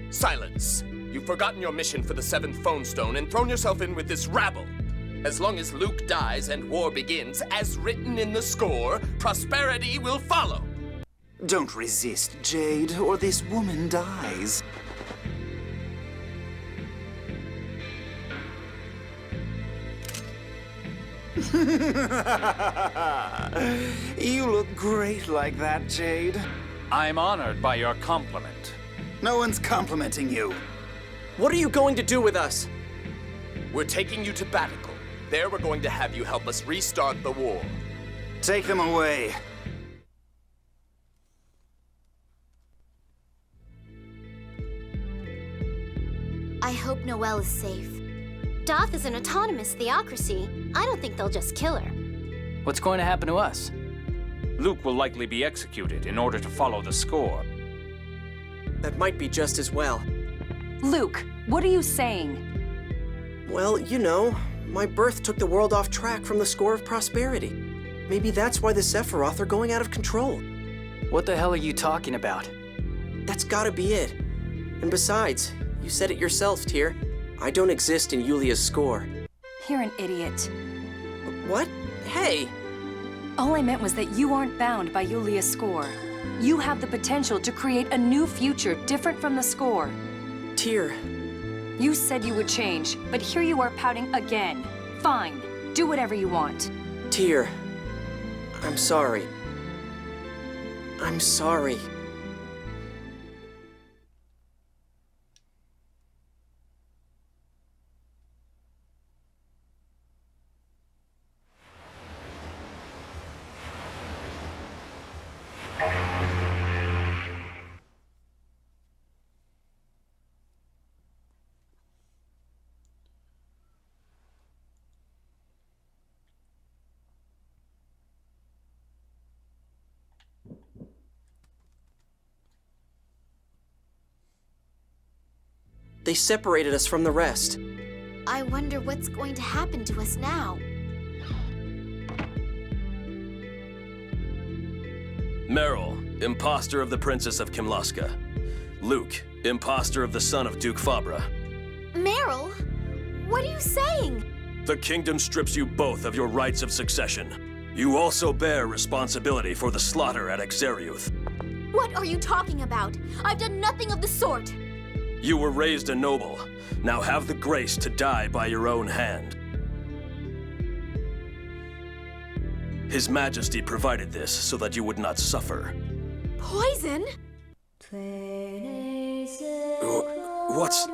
Silence! You've forgotten your mission for the 7th phone stone and thrown yourself in with this rabble. As long as Luke dies and war begins, as written in the score, prosperity will follow. Don't resist, Jade, or this woman dies. You look great like that, Jade. I'm honored by your compliment. No one's complimenting you. What are you going to do with us? We're taking you to Baticul. There we're going to have you help us restart the war. Take them away. I hope Noelle is safe. Daath is an autonomous theocracy. I don't think they'll just kill her. What's going to happen to us? Luke will likely be executed in order to follow the score. That might be just as well. Luke, what are you saying? Well, you know, my birth took the world off track from the score of prosperity. Maybe that's why the Sephiroth are going out of control. What the hell are you talking about? That's gotta be it. And besides, you said it yourself, Tyr. I don't exist in Yulia's score. You're an idiot. What? Hey! All I meant was that you aren't bound by Yulia's score. You have the potential to create a new future different from the score. Tyr. You said you would change, but here you are pouting again. Fine. Do whatever you want. Tyr. I'm sorry. I'm sorry. They separated us from the rest. I wonder what's going to happen to us now. Meryl, imposter of the Princess of Kimlaska. Luke, imposter of the son of Duke Fabra. Meryl? What are you saying? The kingdom strips you both of your rights of succession. You also bear responsibility for the slaughter at Exariuth. What are you talking about? I've done nothing of the sort. You were raised a noble. Now have the grace to die by your own hand. His Majesty provided this so that you would not suffer. Poison? What's...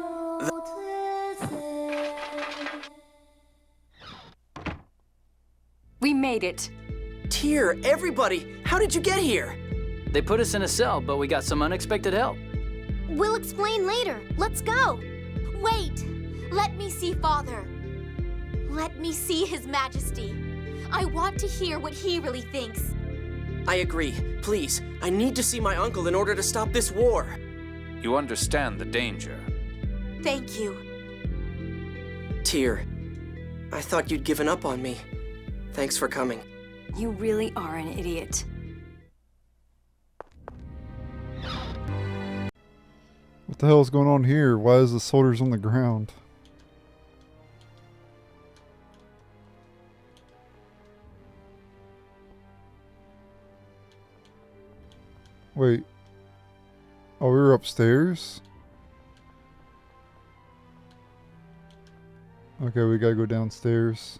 We made it. Tyr, everybody, how did you get here? They put us in a cell, but we got some unexpected help. We'll explain later. Let's go. Wait. Let me see Father. Let me see His Majesty. I want to hear what he really thinks. I agree. Please, I need to see my uncle in order to stop this war. You understand the danger. Thank you. Tyr, I thought you'd given up on me. Thanks for coming. You really are an idiot. What the hell is going on here? Why is the soldiers on the ground? Wait. Oh, we were upstairs? Okay, we gotta go downstairs.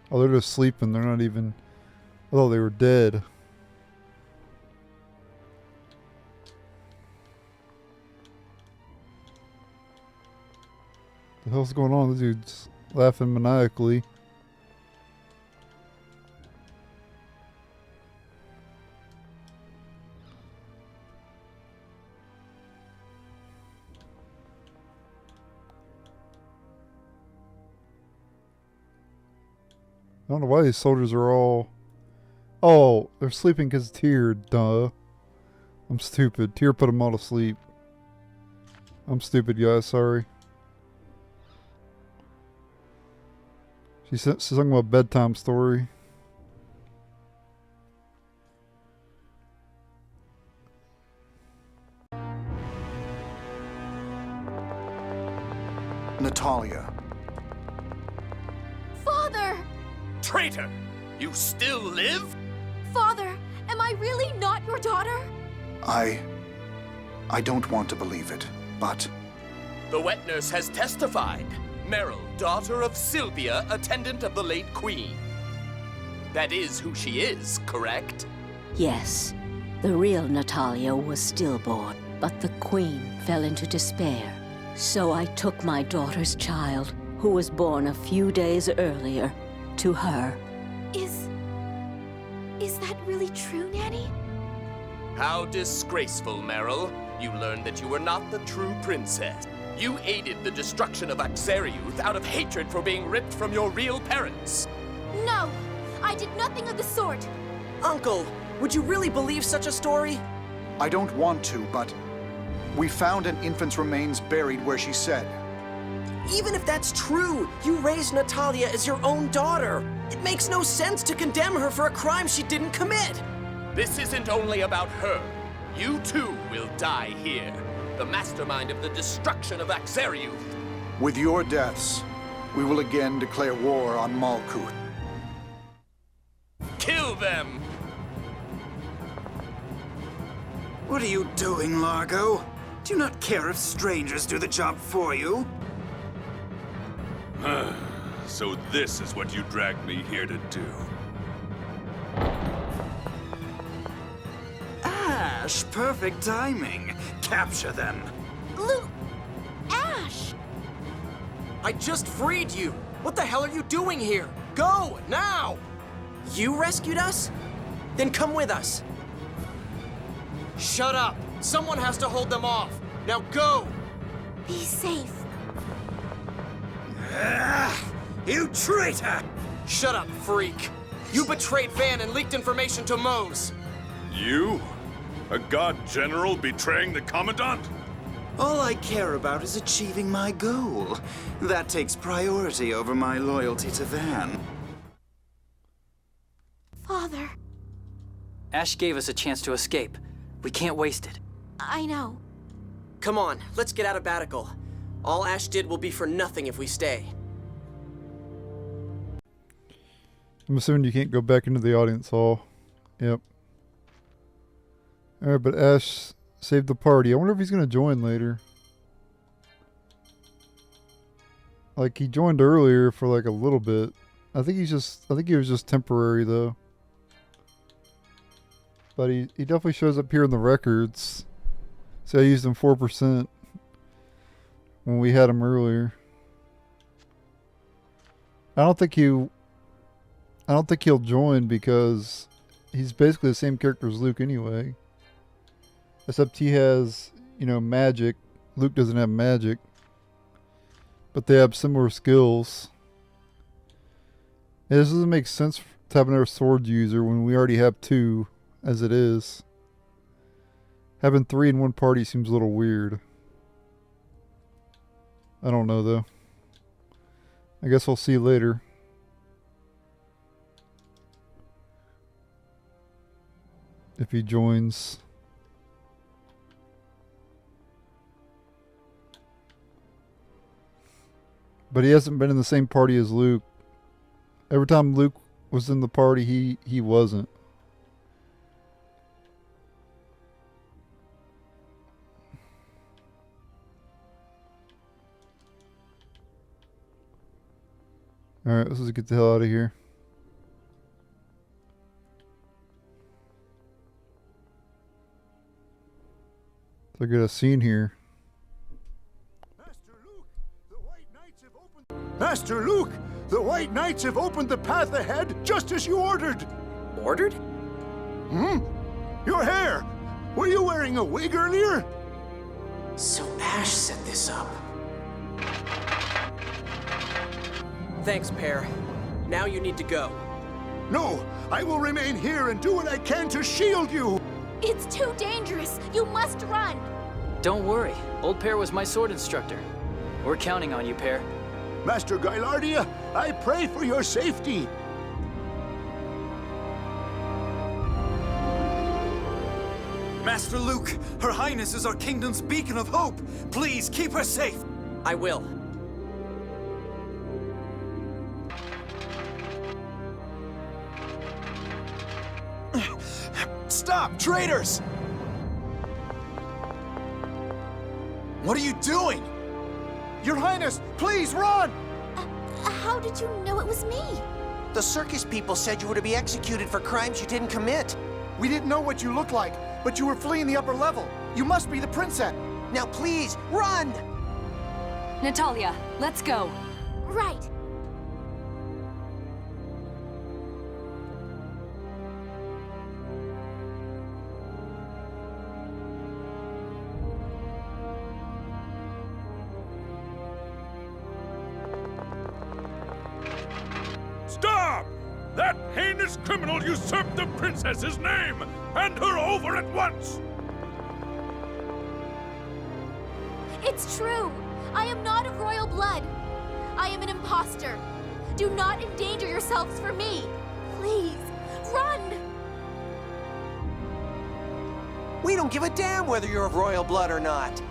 Oh, they're just sleeping. They're not even... Oh, they were dead. The hell's going on? This dude's laughing maniacally. I don't know why these soldiers are all... Oh, they're sleeping because Tyr, duh. I'm stupid. Tyr put them all to sleep. I'm stupid, guys. Sorry. She's talking about a bedtime story. Natalia. Father! Traitor! You still live? Father, am I really not your daughter? I don't want to believe it, but... The wet nurse has testified. Meryl, daughter of Sylvia, attendant of the late Queen. That is who she is, correct? Yes. The real Natalia was stillborn, but the Queen fell into despair. So I took my daughter's child, who was born a few days earlier, to her. Is that really true, Nanny? How disgraceful, Meryl. You learned that you were not the true princess. You aided the destruction of Exariuth out of hatred for being ripped from your real parents. No! I did nothing of the sort! Uncle, would you really believe such a story? I don't want to, but... We found an infant's remains buried where she said. Even if that's true, you raised Natalia as your own daughter. It makes no sense to condemn her for a crime she didn't commit. This isn't only about her. You too will die here. The mastermind of the destruction of Axariuth. With your deaths, we will again declare war on Malkuth. Kill them! What are you doing, Largo? Do you not care if strangers do the job for you? So this is what you dragged me here to do. Ash, perfect timing. Capture them. Luke! Ash! I just freed you. What the hell are you doing here? Go, now! You rescued us? Then come with us. Shut up. Someone has to hold them off. Now go! Be safe. You traitor! Shut up, freak. You betrayed Van and leaked information to Mose. You? A god general betraying the Commandant? All I care about is achieving my goal. That takes priority over my loyalty to Van. Father. Ash gave us a chance to escape. We can't waste it. I know. Come on, let's get out of Baticul. All Ash did will be for nothing if we stay. I'm assuming you can't go back into the audience hall. Yep. Alright, but Ash saved the party. I wonder if he's going to join later. Like, he joined earlier for like a little bit. I think he was just temporary though. But he definitely shows up here in the records. See, I used him 4% when we had him earlier. I don't think he'll join because he's basically the same character as Luke anyway. Except he has, magic. Luke doesn't have magic. But they have similar skills. Yeah, this doesn't make sense to have another sword user when we already have 2 as it is. Having 3 in one party seems a little weird. I don't know though. I guess we'll see later. If he joins. But he hasn't been in the same party as Luke. Every time Luke was in the party, he wasn't. Alright, let's just get the hell out of here. So I got a scene here. Master Luke, the White Knights have opened the path ahead just as you ordered. Ordered? Your hair. Were you wearing a wig earlier? So Ash set this up. Thanks, Pear. Now you need to go. No, I will remain here and do what I can to shield you. It's too dangerous. You must run. Don't worry. Old Pear was my sword instructor. We're counting on you, Pear. Master Gylardia, I pray for your safety. Master Luke, Her Highness is our kingdom's beacon of hope. Please keep her safe. I will. Stop, traitors! What are you doing? Your Highness, please run! How did you know it was me? The circus people said you were to be executed for crimes you didn't commit. We didn't know what you looked like, but you were fleeing the upper level. You must be the princess. Now please, run! Natalia, let's go. Right. Stop! That heinous criminal usurped the princess's name! Hand her over at once! It's true. I am not of royal blood. I am an imposter. Do not endanger yourselves for me. Please, run! We don't give a damn whether you're of royal blood or not.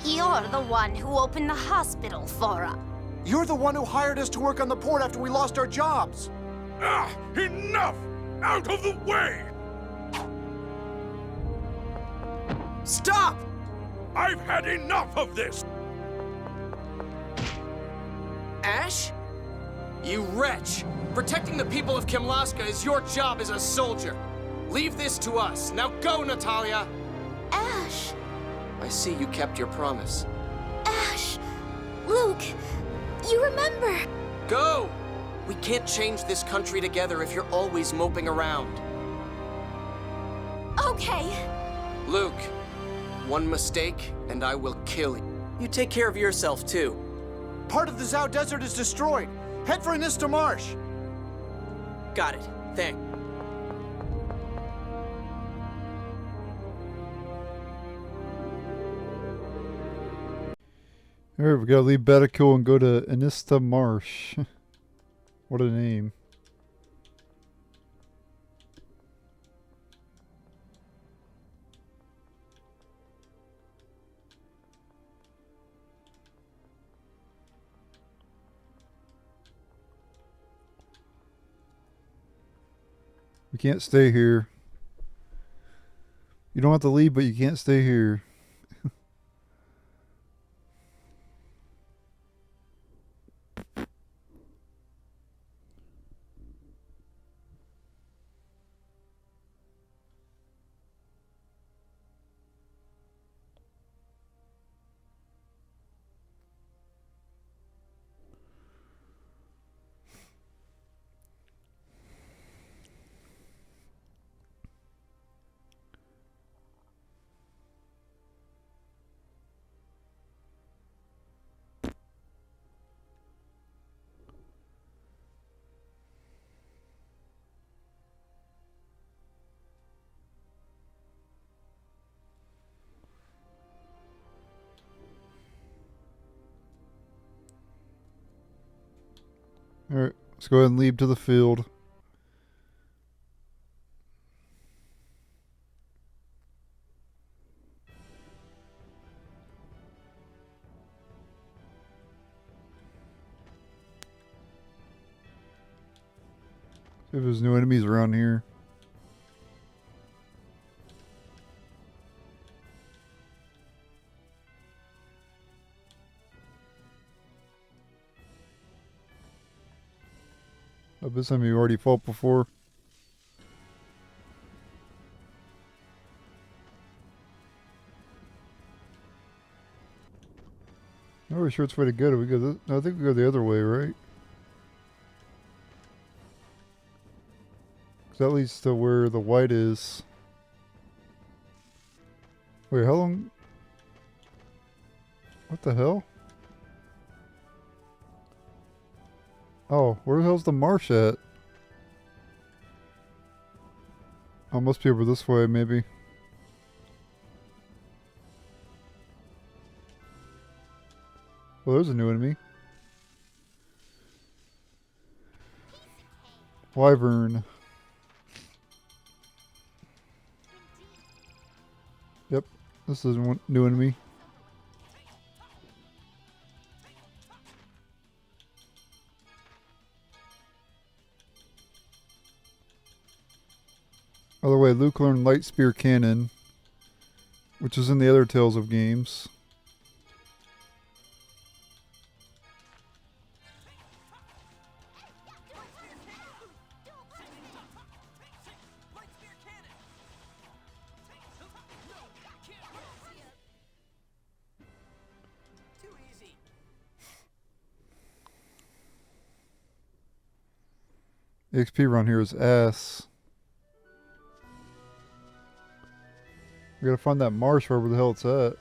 You're the one who opened the hospital for us. You're the one who hired us to work on the port after we lost our jobs. Ah! Enough! Out of the way! Stop! I've had enough of this! Ash? You wretch! Protecting the people of Kimlaska is your job as a soldier. Leave this to us. Now go, Natalia! Ash! I see you kept your promise. Ash! Luke! You remember! Go! We can't change this country together if you're always moping around. Okay. Luke, one mistake and I will kill you. You take care of yourself, too. Part of the Zhao Desert is destroyed. Head for Anista Marsh. Got it. Thanks. Alright, we gotta leave Baticul and go to Anista Marsh. What a name. We can't stay here. You don't have to leave, but you can't stay here. Alright, let's go ahead and leave to the field. See if there's new enemies around here. Oh, this time you already fought before. Not really sure which way to go. Do we go this? No, I think we go the other way, right? 'Cause that leads to where the white is. Wait, how long? What the hell? Oh, where the hell's the marsh at? Oh, must be over this way, maybe. Well, there's a new enemy. Wyvern. Yep, this is one new enemy. By the way, Luke learned Light Spear Cannon, which is in the other Tales of games. The XP run here is ass. We gotta find that marsh wherever the hell it's at.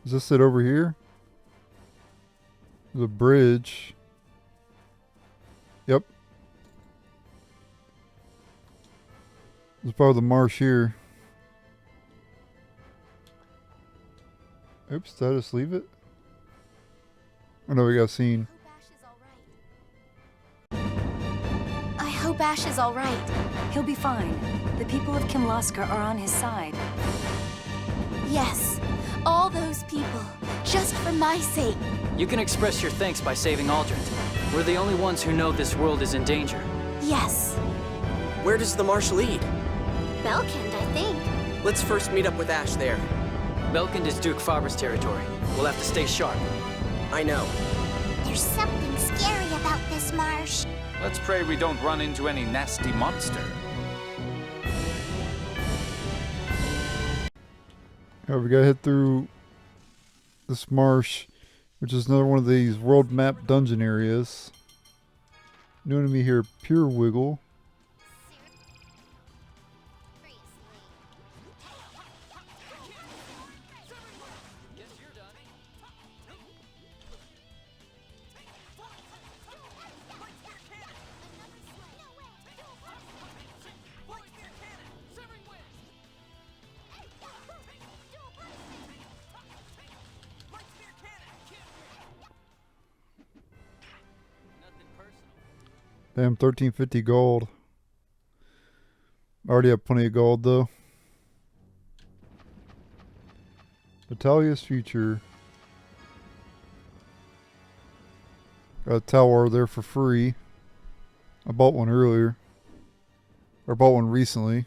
Is this it over here? There's a bridge. Yep. There's part of the marsh here. Oops, did I just leave it? Oh no, we got a scene. I hope Ash is all right. He'll be fine. The people of Kimlaska are on his side. Yes, all those people, just for my sake. You can express your thanks by saving Aldrich. We're the only ones who know this world is in danger. Yes. Where does the marsh lead? Belkind, I think. Let's first meet up with Ash there. Belkind is Duke Faber's territory. We'll have to stay sharp. I know. There's something scary about this marsh. Let's pray we don't run into any nasty monster. Alright, we gotta head through this marsh, which is another one of these world map dungeon areas. New enemy here, Pure Wiggle. Damn, 1350 gold. I already have plenty of gold though. Natalia's future. Got a tower there for free. I bought one earlier. Or bought one recently.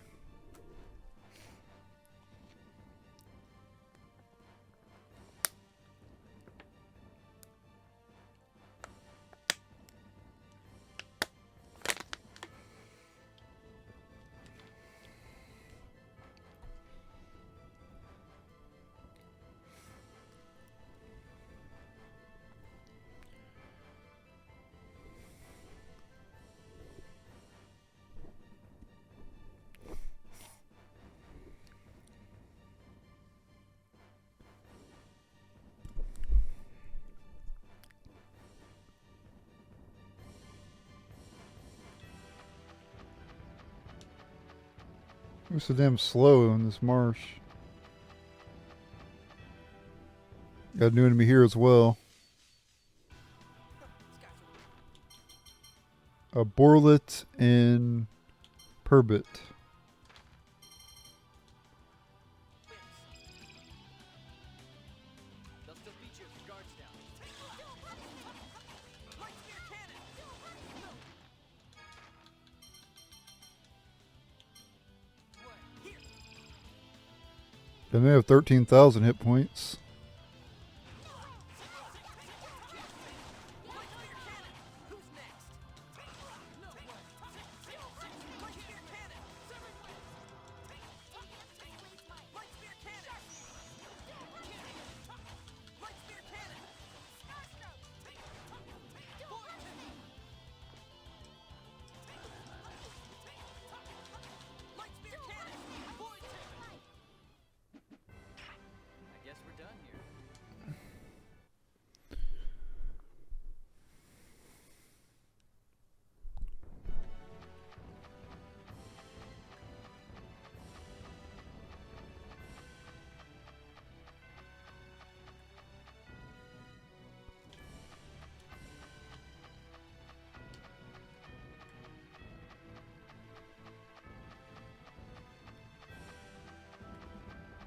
We're so damn slow in this marsh. Got a new enemy here as well. A Borlet and Purbit. They may have 13,000 hit points.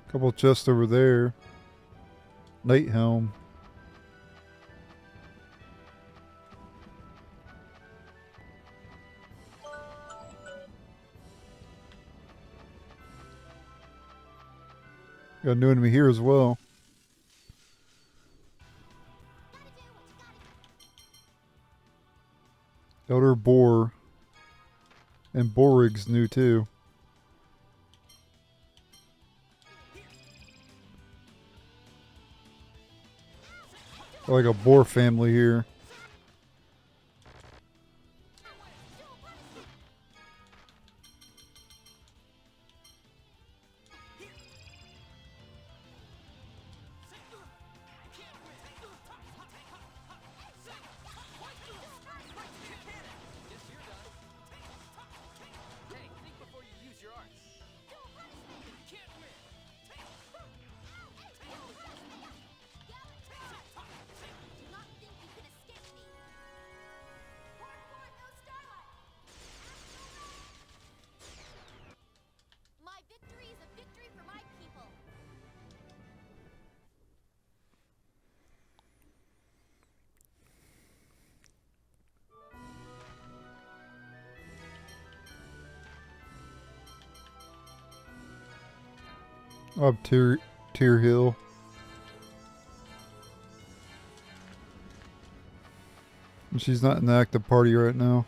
Couple chests over there. Night helm. Got a new enemy here as well. Elder Boar. And Borig's new too. Like a boar family here. Up Tier Hill. And she's not in the active party right now.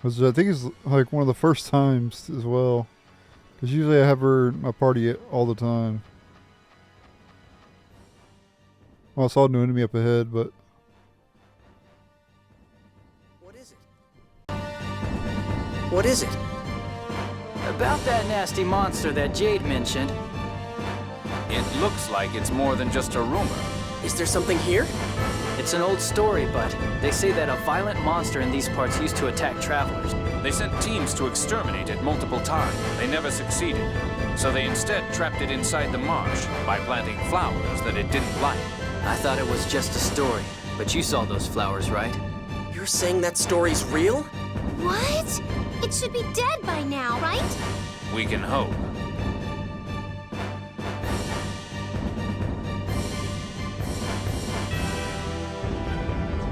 Which I think is like one of the first times as well. Because usually I have her in my party all the time. Well, I saw a new enemy up ahead, but... What is it? What is it? About that nasty monster that Jade mentioned. It looks like it's more than just a rumor. Is there something here? It's an old story, but they say that a violent monster in these parts used to attack travelers. They sent teams to exterminate it multiple times. They never succeeded. So they instead trapped it inside the marsh by planting flowers that it didn't like. I thought it was just a story, but you saw those flowers, right? You're saying that story's real? What? It should be dead by now, right? We can hope.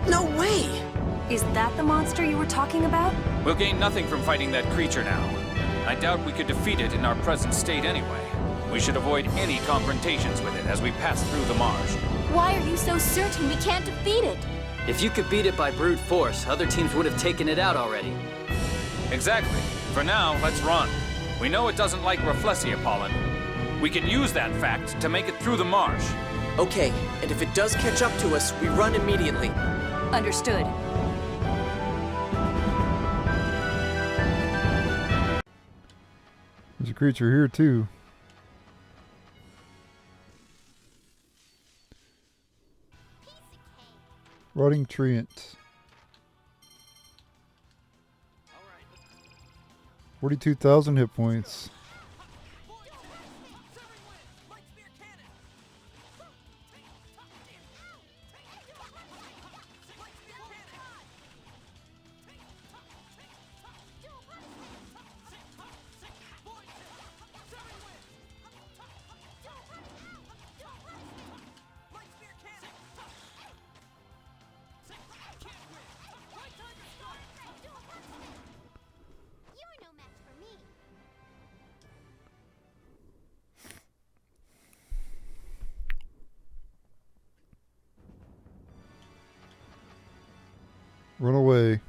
No way! Is that the monster you were talking about? We'll gain nothing from fighting that creature now. I doubt we could defeat it in our present state anyway. We should avoid any confrontations with it as we pass through the marsh. Why are you so certain we can't defeat it? If you could beat it by brute force, other teams would have taken it out already. Exactly. For now, let's run. We know it doesn't like Rafflesia pollen. We can use that fact to make it through the marsh. Okay, and if it does catch up to us, we run immediately. Understood. There's a creature here too. Rotting treant. 42,000 hit points. Run away.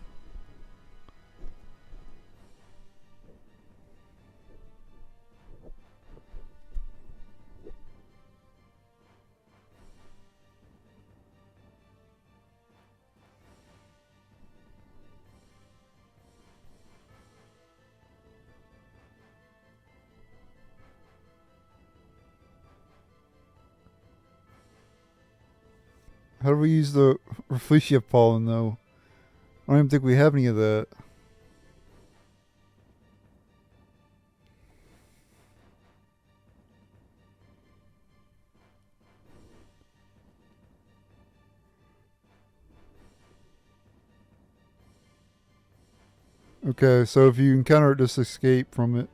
How do we use the Rafflesia pollen though? I don't even think we have any of that. Okay, so if you encounter it, just escape from it.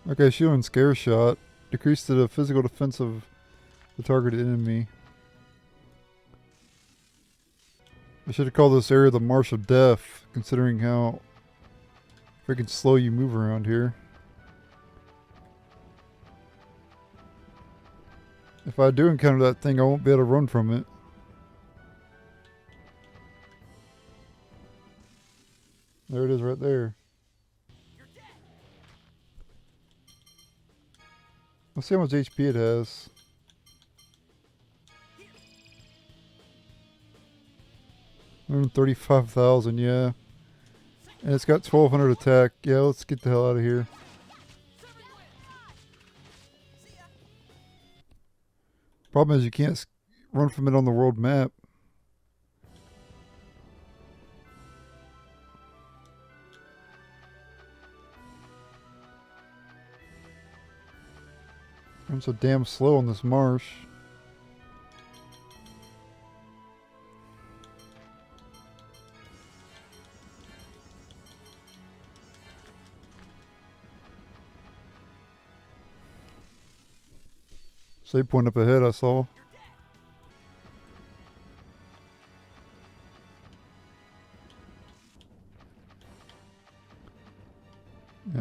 Okay, shielding scare shot. Decrease the physical defense of the targeted enemy. I should have called this area the Marsh of Death, considering how freaking slow you move around here. If I do encounter that thing, I won't be able to run from it. There it is right there. Let's see how much HP it has. $135,000, yeah. And it's got 1,200 attack. Yeah, let's get the hell out of here. Problem is you can't run from it on the world map. I'm so damn slow in this marsh. Save point up ahead, I saw.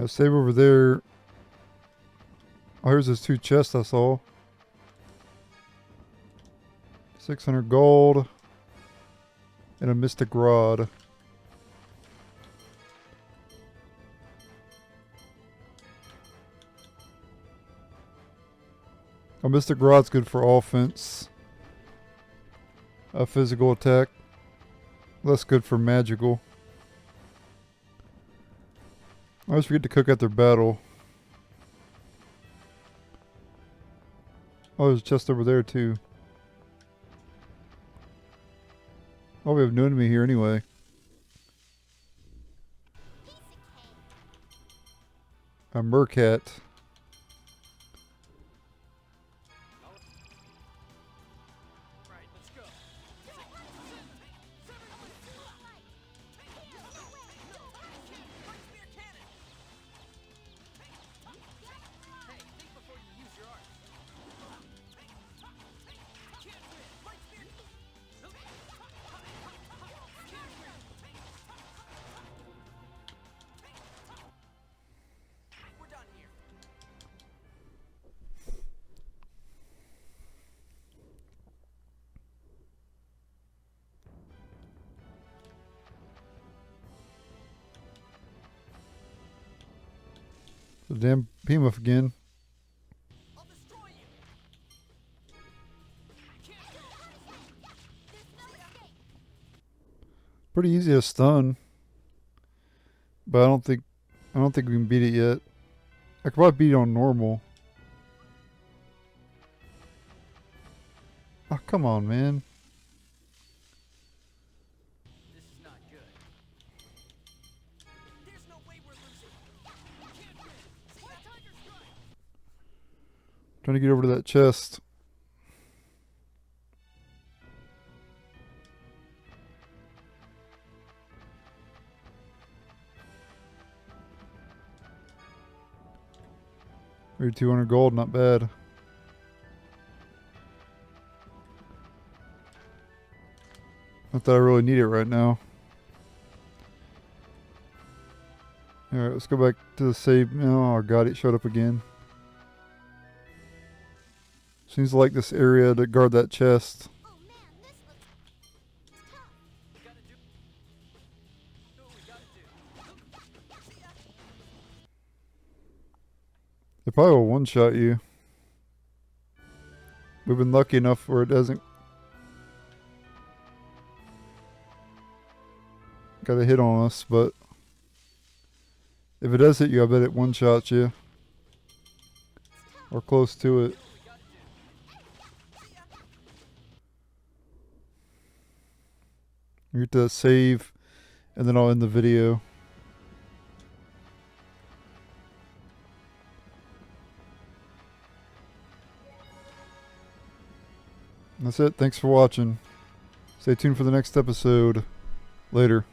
Yeah, save over there. Oh, here's those 2 chests I saw. 600 gold. And a mystic rod. A mystic rod's good for offense. A physical attack. Less good for magical. I always forget to cook after battle. Oh, there's a chest over there too. Oh, we have no enemy here anyway. A mercat. The damn behemoth again. Pretty easy to stun. But I don't think we can beat it yet. I could probably beat it on normal. Oh, come on, man. Trying to get over to that chest. Maybe 200 gold, not bad. Not that I really need it right now. Alright, let's go back to the save. Oh god, it showed up again. Seems like this area to guard that chest. They probably will one-shot you. We've been lucky enough where it doesn't. Got a hit on us, but if it does hit you, I bet it one-shots you. Or close to it. You get to save, and then I'll end the video. That's it. Thanks for watching. Stay tuned for the next episode. Later.